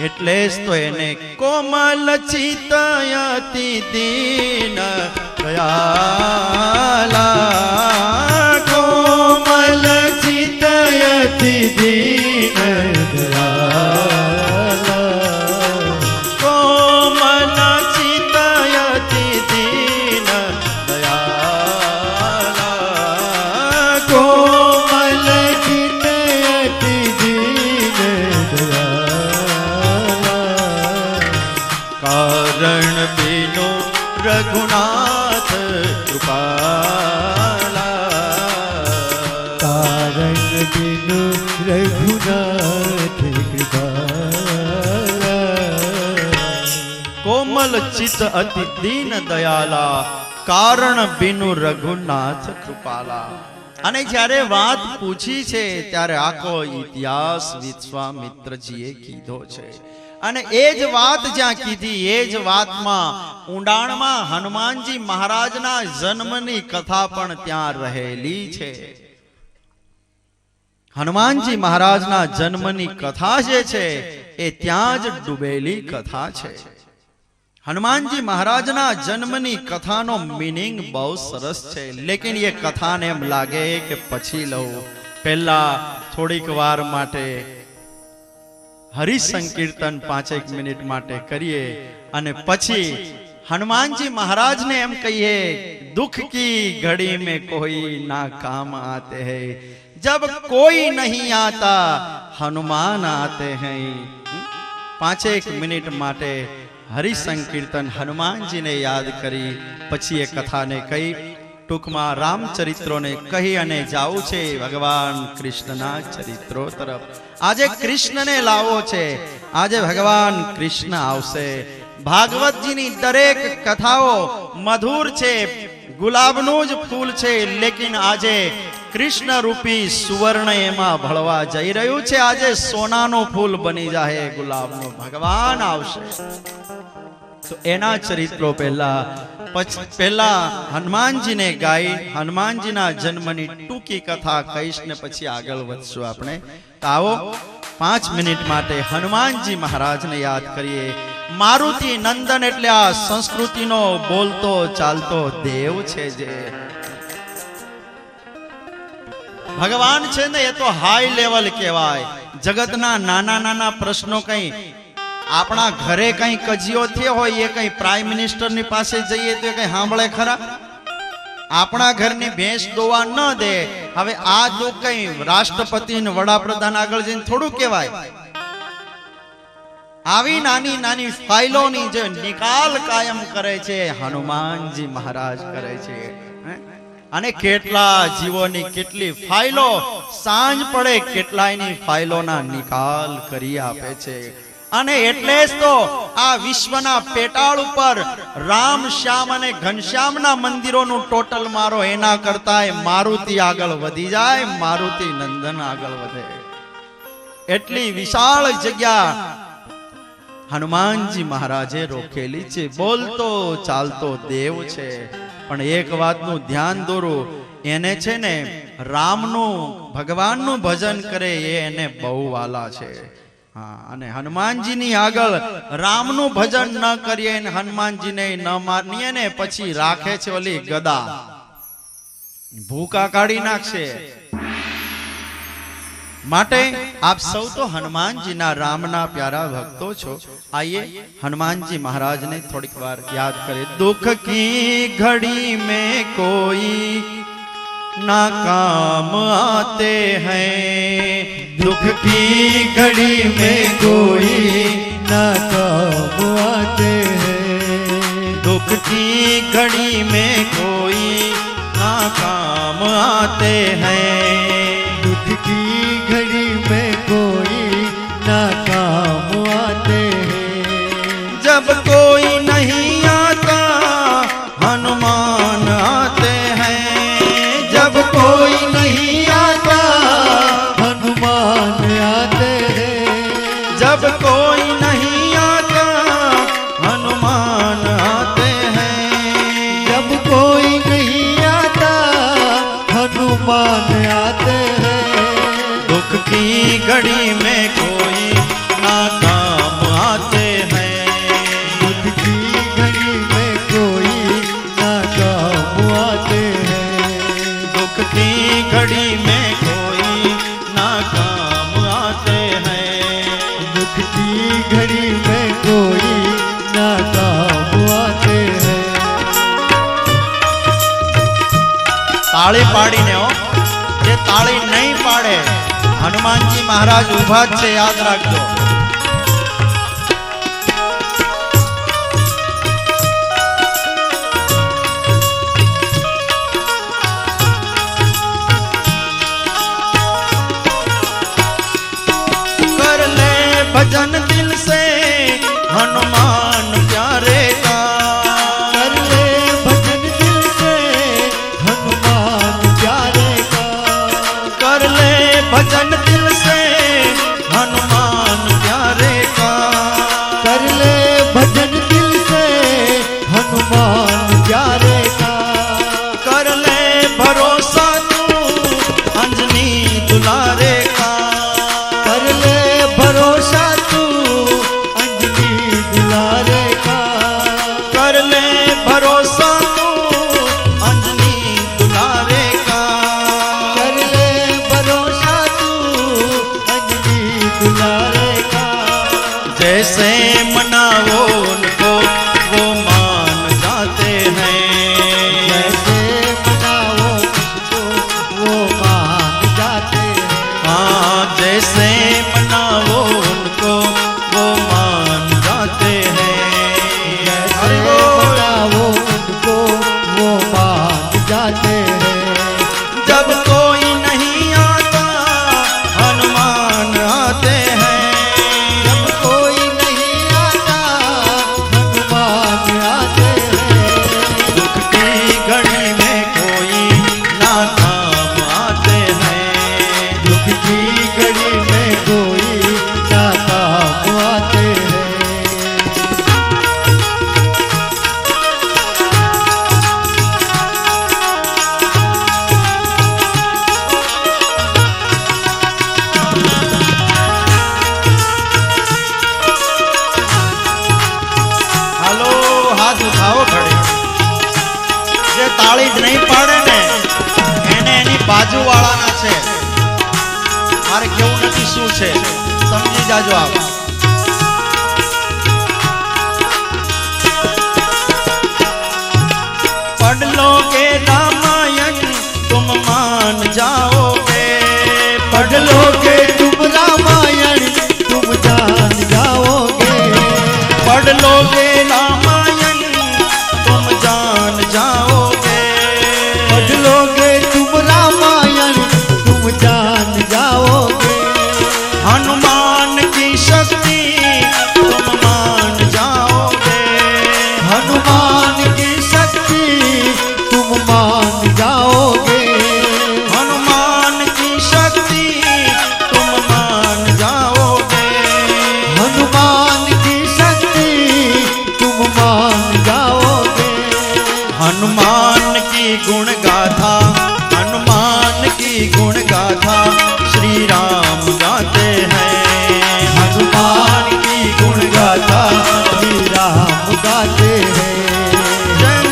એટલે જ તો એને કોમલ ચિતયતિ દીન દયાલા, કોમલ ચિતયતિ દીન દયાલા, કોમલ ચિતયતિ દીન દયાલા, કોમલ ચિતયતિ દીન દયાલા, કારણ બિનો રઘુનાથ કૃપાલા, કારણ બિનુ રઘુનાથ કૃપાલા, કોમલ ચિત અતિ દીન દયાલા, કારણ બિનુ રઘુનાથ કૃપાલા. અને જ્યારે વાત પૂછી છે ત્યારે આખો ઇતિહાસ વિશ્વામિત્રજીએ કીધો છે. અને એ જ વાત જ્યાં કીધી, એ જ વાતમાં ઊંડાણમાં હનુમાનજી મહારાજના જન્મની કથા પણ ત્યાં રહેલી છે. હનુમાનજી મહારાજના જન્મની કથા જે છે એ ત્યાં જ ડૂબેલી કથા છે. હનુમાનજી મહારાજના જન્મની કથાનો મીનિંગ બહુ સરસ છે, લેકિન એ કથાને એમ લાગે કે પછી લઉં. પહેલા થોડીક વાર માટે હરિ સંકીર્તન 5 મિનિટ માટે કરીએ અને પછી હનુમાનજી મહારાજને એમ કહીએ, दुख की घड़ी में कोई ना काम आते हैं, जब कोई नहीं आता हनुमान आते हैं. 5 મિનિટ માટે હરિ સંકીર્તન હનુમાનજીને યાદ કરી પછી એ કથાને કહી ટૂંકમાં રામચરિત્રોને કહી અને જાવું છે ભગવાન કૃષ્ણના ચરિત્રો તરફ. આજે કૃષ્ણને લાવવો છે, આજે ભગવાન કૃષ્ણ આવશે. ભાગવતજીની દરેક કથાઓ મધુર છે, ગુલાબનું જ ફૂલ છે, લેકિન આજે કૃષ્ણ રૂપી સુવર્ણ એમાં ભળવા જઈ રહ્યું છે. આજે સોનાનું ફૂલ બની જાય ગુલાબનું, ભગવાન આવશે. તો એના ચરિત્રો પહેલા હનુમાનજીને ગાઈ હનુમાનજીના જન્મની ટૂંકી કથા કહીશ ને પછી આગળ વધશું આપણે. તો આવો 5 મિનિટ માટે હનુમાનજી મહારાજને યાદ કરીએ. મારુતિ નંદન એટલે આ સંસ્કૃતિનો બોલતો ચાલતો દેવ છે. જે ભગવાન છે ને એ તો હાઈ લેવલ કહેવાય. જગતના નાના નાના પ્રશ્નો કઈ આપણા ઘરે કઈ કજિયો થયો હોય એ કઈ પ્રાઇમ મિનિસ્ટર ની પાસે જઈએ તો કઈ સાંભળે ખરા? આપણા ઘરની ભેંસ દોવા ન દે. હવે આ તો કઈ રાષ્ટ્રપતિ ને વડાપ્રધાન આગળ જઈને થોડું કહેવાય. આવી નાની નાની ફાઇલોની જે નિકાલ કાયમ કરે છે હનુમાનજી મહારાજ કરે છે. અને કેટલા જીવોની કેટલી ફાઇલો સાંજ પડે કેટલાયની ફાઇલોના નિકાલ કરી આપે છે. અને એટલે જ તો આ વિશ્વના પેટાળ ઉપર રામ શ્યામ અને ઘનશ્યામના મંદિરોનું ટોટલ મારો એના કરતા મારુતિ આગળ વધી જાય, મારુતિ નંદન આગળ વધે. એટલી વિશાળ જગ્યા હનુમાનજી મહારાજે રોકેલી છે. બોલતો ચાલતો દેવ છે. પણ એક વાતનું ધ્યાન દોરો, એને છે ને રામનું ભગવાનનું ભજન કરે એને બહુ વાલા છે. હા, અને હનુમાનજીની આગળ રામનું ભજન ન કરીએ ને હનુમાનજીને ન માનીએ ને પછી રાખે છે ઓલી ગદા, ભૂકા કાઢી નાખશે. માટે આપ સૌ તો હનુમાનજીના રામના પ્યારા ભક્તો છો. આइए हनुमानजी महाराज ने थोड़ी बार याद करे. दुख की घड़ी में कोई ना काम आते हैं, दुख की घड़ी में कोई ना काम आते हैं, दुख की घड़ी में कोई ना काम आते हैं, दुख की घड़ी में कोई ना काम आते हैं, जब कोई नहीं आता हनुमान आते हैं, जब कोई नहीं आता हनुमान आते हैं, जब कोई नहीं आता हनुमान आते हैं, जब कोई नहीं आता हनुमान आते हैं, दुख की घड़ी में कोई ना काम आते हैं, दुख की घड़ी में कोई ना काम आते हैं, दुख की घड़ी में कोई ना काम आते हैं, दुख की घड़ी में कोई ना काम आते हैं. ताली पाड़ी ने हो, जे ताली नहीं पाड़े हनुमानजी महाराज उभा ज छे, याद राखजो. कर ले भजन दिल से हनुमान प्यारे का, कर ले भजन दिल से हनुमान प्यारे का, कर ले भजन दिल से हनुमान प्यारे का, कर ले भजन दिल से हनुमान प्यारे का, कर ले भरोसा तू अंजनी दुलारे का, कर ले भरोसा तू अंजनी दुलारे का, कर ले भरोसा तू अंजनी दुलारे का, कर ले भरोसा तू अंजनी दुलारे का, जैसे मनावो उनको वो मान जाते हैं, जैसे मनाओ उसको वो मान जाते हैं, हाँ जैसे मनावो उनको वो मान जाते हैं. जैसे मनाओ उनको वो मान जाते हाथ उठाओ खड़े जे ताળી જ નહીં પાડે ને એને એની બાજુવાળાના છે મારે કેવું નથી શું છે સમજી જાજો આપ पढ़ लोगे रामायण तुम मान जाओगे पढ़ लोगे तुम रामायण तुम जान जाओगे पढ़ लोगे रामायण तुम जान जाओगे पढ़ लोगे तुम रामायण तुम जान जाओगे हनुमान की शक्ति तुम मान जाओगे हनुमान की शक्ति तुम मान जाओगे हनुमान की शक्ति तुम मान जाओगे हनुमान की शक्ति तुम मान जाओगे हनुमान की गुण गाथा हनुमान की गुण गाथा श्री राम गाते हैं हनुमान की गुण गाथा श्री राम गाते हैं जन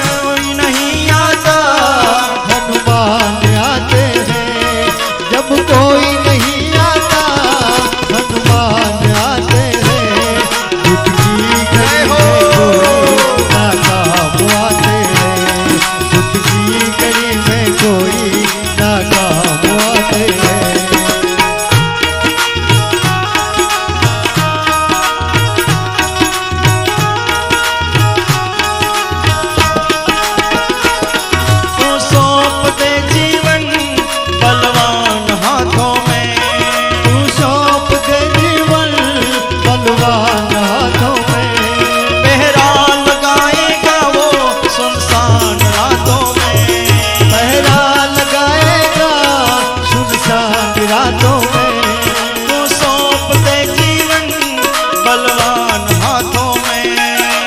नहीं आता हनुमान आते हैं जब कोई नहीं आता हनुमान आते हैं दुख की घड़ी में कोई ना काम आते हैं दुख की घड़ी में कोई ना काम आते हैं तू सौंप दे जीवन बलवान हाथों में तू सौंप दे जीवन बलवान हाथों में पहरा लगाएगा वो सुनसान रातों में पहरा लगाएगा सुनसान रातों में तू सौंप दे जीवन बलवान हाथों में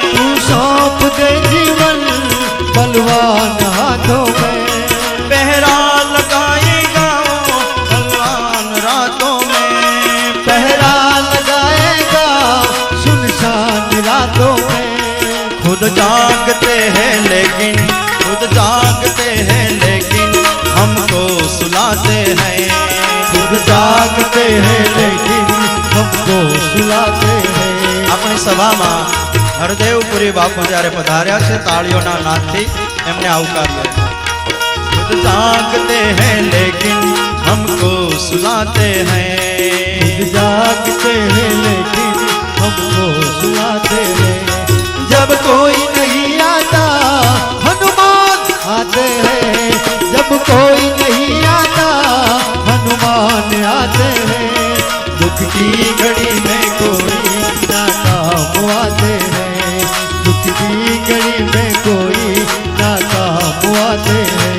तू सौंप दे जीवन बलवान हाथों में पहरा लगाएगा वो बलवान रातों में पहरा लगाएगा सुनसान रातों में खुद जागते हैं लेकिन हमको सुलाते हैं खुद जागते हैं लेकिन हमको सुलाते हैं આપણી સભામાં હરદેવપુરી બાપુ જ્યારે પધાર્યા છે તાળીઓના નાદથી એમને આવકાર્યો खुद जागते हैं लेकिन हमको सुलाते हैं खुद जागते हैं लेकिन हमको सुलाते हैं जब कोई नहीं आता हनुमान आते हैं जब कोई नहीं आता हनुमान आते हैं दुख की घड़ी में कोई ना काम आते हैं दुख की घड़ी में कोई ना काम आते हैं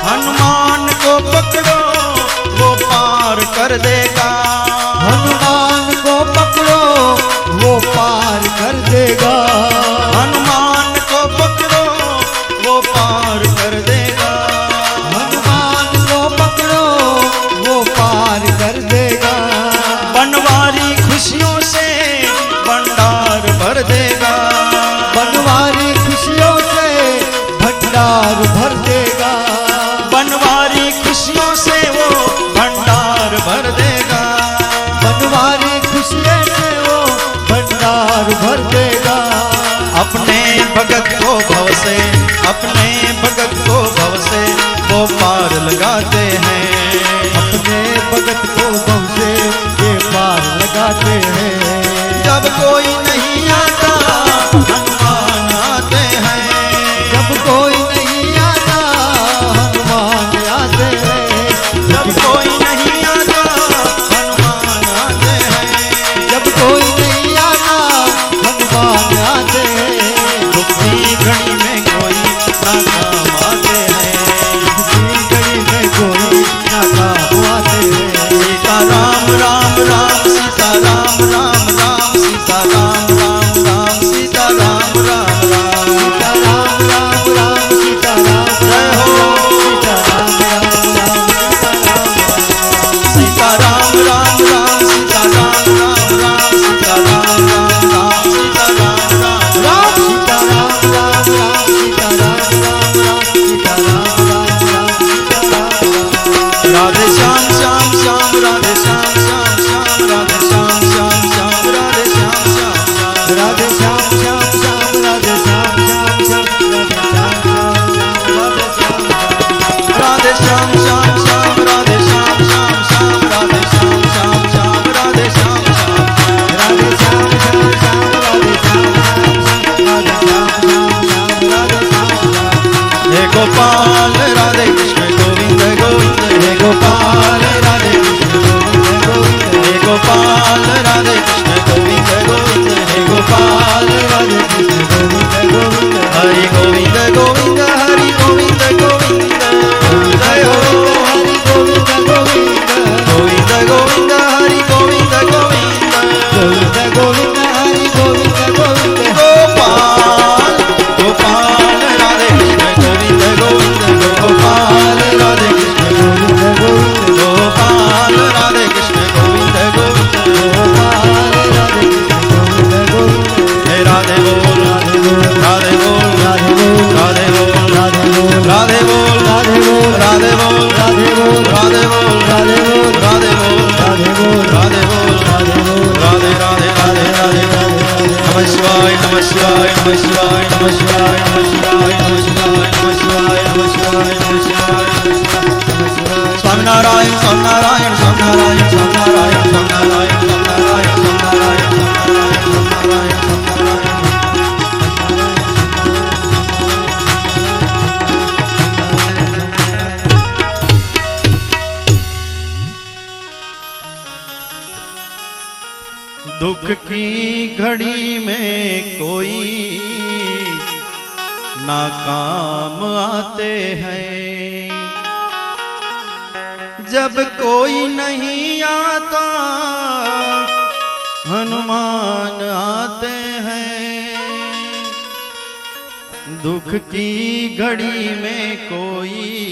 हनुमान को पकड़ो वो पार कर देगा हनुमान को पकड़ो वो पार कर देगा हनुमान को पकड़ो वो पार कर देगा हनुमान को पकड़ो वो पार कर देगा बनवारी खुशियों से भंडार भर देगा बनवारी खुशियों से भंडार भर देगा बनवारी खुशियों से वो भंडार भर देगा बनवारी खुशियों से वो भंडार भर देगा अपने भगत को भव से वो पार लगाते हैं अपने भगत को भव से ये पार लगाते हैं जब कोई नहीं आता हनुमान आते हैं जब कोई नहीं आता हनुमान आते हैं जब कोई नहीं आता हनुमान आते हैं जब कोई नहीं आता हनुमान आते हैं दुख की घड़ी में कोई ना काम आते हैं किसी घड़ी में कोई राधे श्याम श्याम श्याम राधे श्याम श्याम श्याम राधे श्याम श्याम श्याम राधे श्याम श्याम राधे श्याम श्याम श्याम राधे श्याम श्याम श्याम राधे श्याम श्याम श्याम राधे श्याम श्याम श्याम राधे श्याम श्याम श्याम राधे श्याम श्याम राधे श्याम श्याम श्याम राधे श्याम श्याम राधे श्याम हे गोपाल राधे कृष्ण गोविंद गोविंद हे गोपाल राधे कृष्ण गोविंद गोविंद हे गोपाल राधे कृष्ण गोविंद गोविंद हे गोपाल राधे कृष्ण गोविंद गोविंद हरि गोविंद गोविंद हरि गोविंद गोविंद जय हो हरि गोविंद गोविंद गोविंद गोविंद हरि गोविंद गोविंद गोविंद गोविंद हरि गोविंद गोविंद गोपाल गोपाल राधे कृष्ण गोविंद गोविंद गोपाल राधे कृष्ण गोविंद गोविंद गोपाल राधे कृष्ण गोविंद गोविंद गोपाल राधे कृष्ण गोविंद गोविंद हे राधे बोल राधे बोल राधे बोल राधे बोल राधे बोल राधे बोल राधे बोल राधे बोल राधे बोल राधे बोल राधे बोल राधे बोल राधे बोल राधे बोल राधे बोल राधे बोल राधे राधे राधे राधे नमः शिवाय नमः शिवाय नमः शिवाय नमः शिवाय नमः शिवाय नमः शिवाय नमः शिवाय नमः शिवाय नमः शिवाय स्वामीनारायण स्वामीनारायण स्वामीनारायण स्वामीनारायण स्वामीनारायण स्वामीनारायण स्वामीनारायण स्वामीनारायण दुख की घड़ी में कोई नाकाम आते हैं जब कोई नहीं आता हनुमान आते हैं दुख की घड़ी में कोई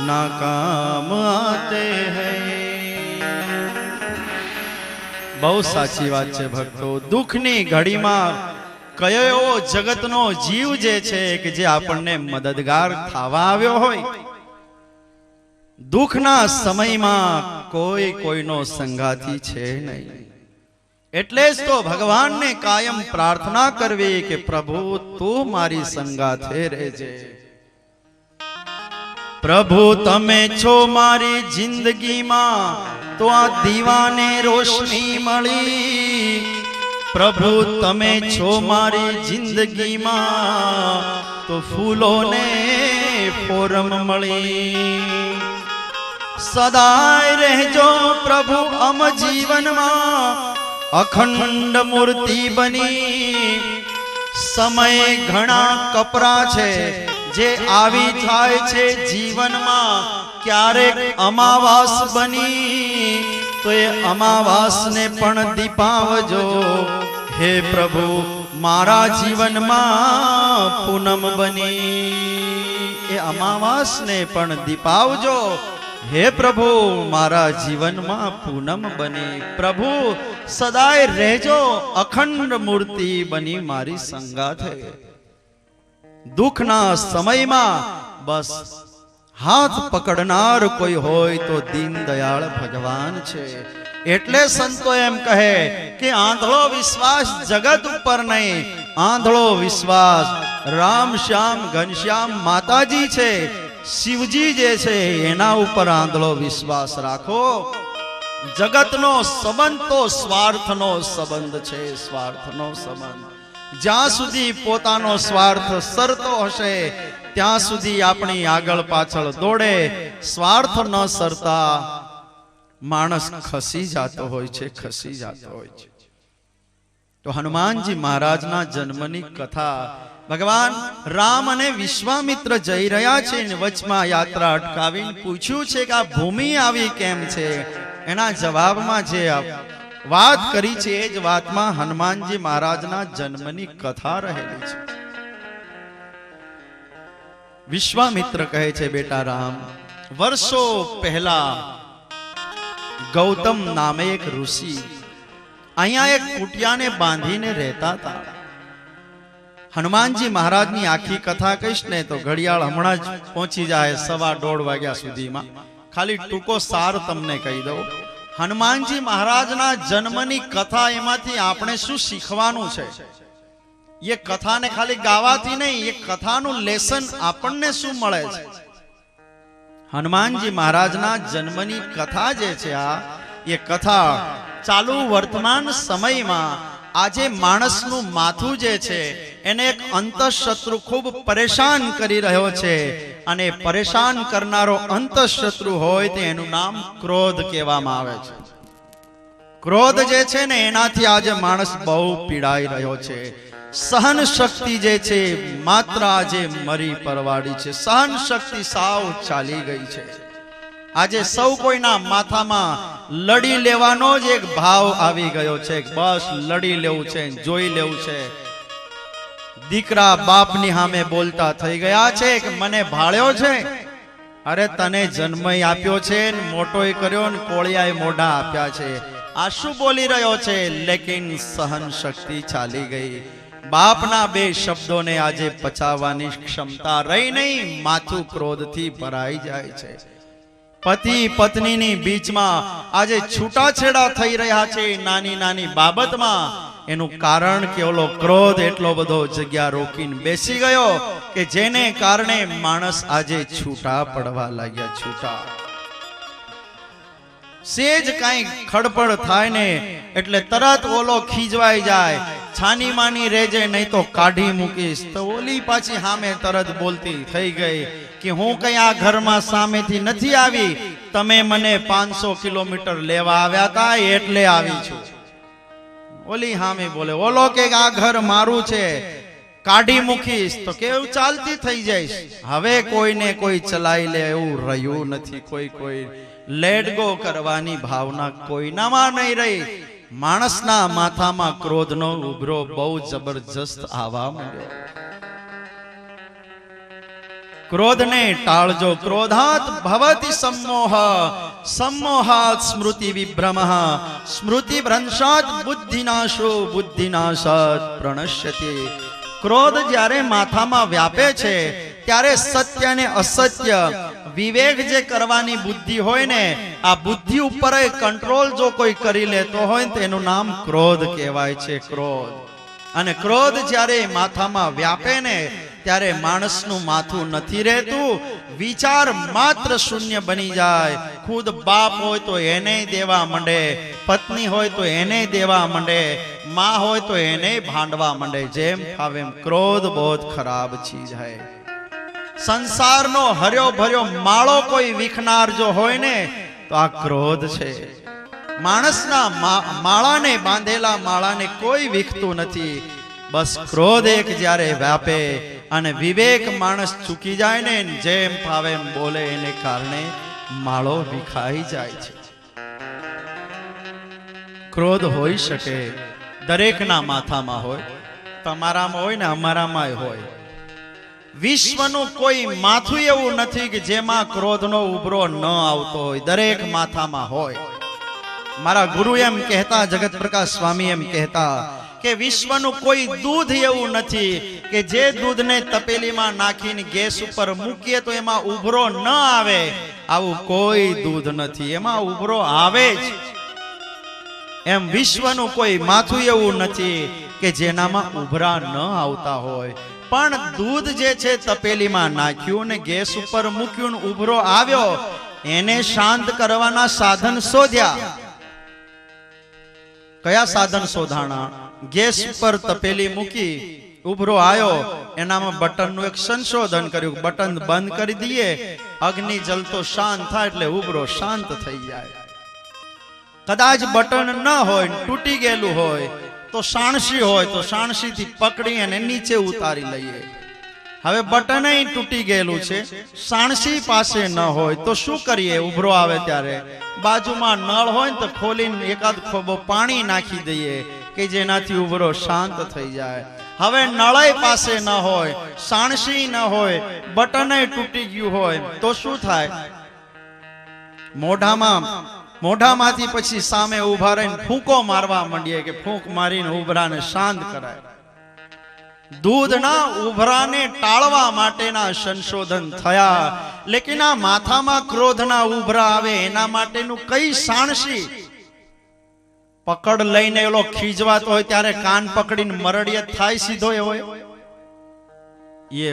नाकाम आते हैं બહુ સાચી વાત છે ભક્તો દુઃખની ઘડીમાં કયો જગતનો જીવ જે છે કે જે આપણને મદદગાર થવા આવ્યો હોય દુઃખના સમયમાં કોઈ કોઈનો સંગાથી છે નહીં એટલે જ તો ભગવાનને કાયમ પ્રાર્થના કરવી કે પ્રભુ તું મારી સંગાથે રહેજે પ્રભુ તમે છો મારી જિંદગીમાં તો આ દીવાને રોશની મળી પ્રભુ તમે છો મારી જિંદગીમાં તો ફૂલોને ફોરમ મળી સદાય રહેજો પ્રભુ અમ જીવનમાં અખંડ મૂર્તિ બની સમય ઘણા કપરા છે જે આવી થાય છે જીવનમાં ક્યારેક અમાવાસ બની તો એ અમાવાસને પણ દીપાવજો હે પ્રભુ મારા જીવનમાં પૂનમ બની એ અમાવાસને પણ દીપાવજો હે પ્રભુ મારા જીવનમાં પૂનમ બની પ્રભુ સદાય રહેજો અખંડ મૂર્તિ બની મારી સંગાથે દુઃખના સમયમાં બસ હાથ પકડનાર કોઈ હોય તો દીન દયાળ ભગવાન છે એટલે સંતો એમ કહે કે આંધળો વિશ્વાસ જગત ઉપર નહીં આંધળો વિશ્વાસ રામ શ્યામ ઘનશ્યામ માતાજી છે શિવજી જે છે એના ઉપર આંધળો વિશ્વાસ રાખો જગતનો સંબંધ તો સ્વાર્થનો સંબંધ છે સ્વાર્થનો સંબંધ જ્યાં સુધી પોતાનો સ્વાર્થ સરતો હશે ત્યાં સુધી આપણી આગળ પાછળ દોડે સ્વાર્થ ન સરતા માણસ ખસી જતો હોય છે ખસી જતો હોય છે તો હનુમાનજી મહારાજના જન્મની કથા ભગવાન રામ અને વિશ્વામિત્ર જઈ રહ્યા છે ને વચમાં યાત્રા અટકાવીને પૂછ્યું છે કે આ ભૂમિ આવી કેમ છે એના જવાબમાં જે વાત કરી છે એ જ વાતમાં હનુમાનજી મહારાજના જન્મની કથા રહેલી છે વિશ્વામિત્ર કહે છે બેટા રામ વર્ષો પહેલા ગૌતમ નામે એક ઋષિ અહીંયા એક કુટિયાને બાંધીને રહેતા હતા હનુમાનજી મહારાજની આખી કથા કહીશ ને તો ઘડિયાળ હમણાં જ પહોંચી જાય 1:15 વાગ્યા સુધીમાં. ખાલી ટૂંકો સાર તમને કહી દઉં. હનુમાનજી મહારાજના જન્મની કથા, એમાંથી આપણે શું શીખવાનું છે? એ કથાને ખાલી ગાવાથી નહીં, એ કથાનું લેસન આપણને શું મળે છે? હનુમાનજી મહારાજના જન્મની કથા જે છે, એ કથા ચાલુ વર્તમાન સમયમાં આજે માણસનું માથું જે છે એને એક અંતઃશત્રુ ખૂબ પરેશાન કરી રહ્યો છે, અને પરેશાન કરનારો અંતઃશત્રુ હોય તો એનું નામ ક્રોધ કહેવામાં આવે છે. ક્રોધ જે છે ને એનાથી આજે માણસ બહુ પીડાઈ રહ્યો છે. સહન શક્તિ જે છે માત્ર આજે મરી પરવાડી છે. સહન શક્તિ સાવ ચાલી ગઈ છે. આજે સૌ કોઈના માથામાં લડી લેવાનો જ એક ભાવ આવી ગયો છે. બસ લડી લેવું છે, જોઈ લેવું છે. દીકરા બાપની સામે બોલતા થઈ ગયા છે કે મને ભાળ્યો છે. અરે તને જન્મ આપ્યો છે ને મોટોય કર્યો ને કોળિયાએ મોઢા આપ્યા છે. આ શું બોલી રહ્યો છે? લેકિન સહન શક્તિ ચાલી ગઈ. બાપના બે શબ્દોને આજે પચાવવાની ક્ષમતા રહી નહીં. માથું ક્રોધથી ભરાઈ જાય છે. પતિ પત્નીની બીચમાં આજે છૂટાછેડા થઈ રહ્યા છે નાની નાની બાબતમાં. એનું કારણ કે ઓલો ક્રોધ એટલો બધો જગ્યા રોકીને બેસી ગયો કે જેને કારણે માણસ આજે છૂટા પડવા લાગ્યા. છૂટા સેજ કાંઈ ખડપડ થાય ને એટલે તરત ઓલો ખીજવાઈ જાય. છાની માની રેજે નહીં તો કાઢી મૂકીશ. તો ઓલી પાછી સામે તરત બોલતી થઈ ગઈ કે હું કઈ આ ઘરમાં સામેથી નથી આવી, તમે મને 500 કિલોમીટર લેવા આવ્યા હતા એટલે આવી છું. ઓલી સામે બોલે, ઓલો કે આ ઘર મારું છે, કાઢી મૂકીશ. તો કેવું ચાલતી થઈ જઈશ. હવે કોઈને કોઈ ચલાઈ લે એવું રહ્યું નથી. કોઈ લેટ ગો કરવાની ભાવના કોઈનામાં નહીં રહી. માણસના માથામાં ક્રોધનો ઉભરો બહુ જબરજસ્ત આવવા માંડ્યો. ક્રોધને ટાળજો. ક્રોધાત ભવતિ सम्मोह, सम्मोहात् स्मृति विभ्रमः, स्मृति भ्रंशात् बुद्धिनाशो, बुद्धिनाशात् प्रणश्यति. ક્રોધ જ્યારે માથામાં વ્યાપે છે ત્યારે સત્ય અને અસત્ય વિવેક જે કરવાની બુદ્ધિ હોય ને, આ બુદ્ધિ ઉપર કંટ્રોલ જો કોઈ કરી લેતો હોય તો એનું નામ ક્રોધ કહેવાય છે. ક્રોધ. અને ક્રોધ જ્યારે માથામાં વ્યાપે ને ત્યારે માણસનું માથું નથી રહેતું. વિચાર માત્ર શૂન્ય બની જાય. ખુદ બાપ હોય તો એને દેવા માંડે, પત્ની હોય તો એને દેવા માંડે, માં હોય તો એને ભાંડવા માંડે. જેમ ફાવે એમ. ક્રોધ બહુ ખરાબ ચીજ હૈ. સંસારનો હર્યો ભર્યો માળો કોઈ વિખનાર જો હોય ને તો આ ક્રોધ છે. માણસના માળાને, બાંધેલા માળાને કોઈ વીખતું નથી. બસ ક્રોધ એક જ્યારે વ્યાપે અને વિવેક માણસ ચૂકી જાય ને, જેમ ફાવે એમ બોલે, એને કારણે માળો વિખાઈ જાય છે. ક્રોધ હોઈ શકે, દરેકના માથામાં હોય. તમારામાં હોય ને અમારામાં હોય. વિશ્વનું કોઈ માથું એવું નથી કે જેમાં ક્રોધનો ઉભરો ન આવતો હોય. દરેક માથામાં હોય. મારા ગુરુ એમ કહેતા, જગત પ્રકાશ સ્વામી એમ કહેતા કે વિશ્વનું કોઈ દૂધ એવું નથી કે જે દૂધને તપેલીમાં નાખીને ગેસ ઉપર મૂકીએ તો એમાં ઉભરો ન આવે. આવું કોઈ દૂધ નથી, એમાં ઉભરો આવે જ. એમ વિશ્વનું કોઈ માથું એવું નથી કે જેનામાં ઉભરા ન આવતા હોય. પણ દૂધ જે છે તપેલીમાં નાખ્યું ને ગેસ ઉપર મૂક્યું, ઉભરો આવ્યો, એને શાંત કરવાના સાધન શોધ્યા. કયા સાધન શોધાણા? ગેસ પર તપેલી મૂકી, ઉભરો આવ્યો, એનામાં બટનનું એક સંશોધન કર્યું. બટન બંધ કરી દઈએ, અગ્નિ જલતો શાંત થાય એટલે ઉભરો શાંત થઈ જાય. કદાચ બટન ન હોય, તૂટી ગયેલું હોય તો સાણસી હોય તો સાણસીથી પકડી અને નીચે ઉતારી લઈએ. હવે બટન તૂટી ગયેલું છે, સાણસી પાસે ન હોય તો શું કરીએ? ઉભરો આવે ત્યારે બાજુમાં નળ હોય તો ખોલીને એકાદ ખોબો પાણી નાખી દઈએ કે જેનાથી ઉભરો શાંત થઈ જાય. હવે નળય પાસે ન હોય, સાણસી ન હોય, બટન તૂટી ગયું હોય તો શું થાય? મોઢામાંથી પછી સામે ઉભા રહીને ફૂંકો મારવા માંડીએ કે ફૂંક મારીને ઉભરાને શાંત કરાય. દૂધના ઉભરાને ટાળવા માટેના સંશોધન થયા, લેકિન આ માથામાં ક્રોધના ઉભરા આવે એના માટેનું કઈ સાણસી? પકડ લઈને એલો ખીજવાતો હોય ત્યારે કાન પકડીને મરડીએ થાય સીધો એવો એ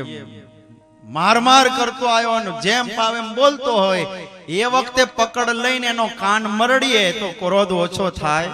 માર કરતો આવ્યો અને જેમ પાવે એમ બોલતો હોય, એ વખતે પકડ લઈને એનો કાન મરડીએ તો ક્રોધ ઓછો થાય?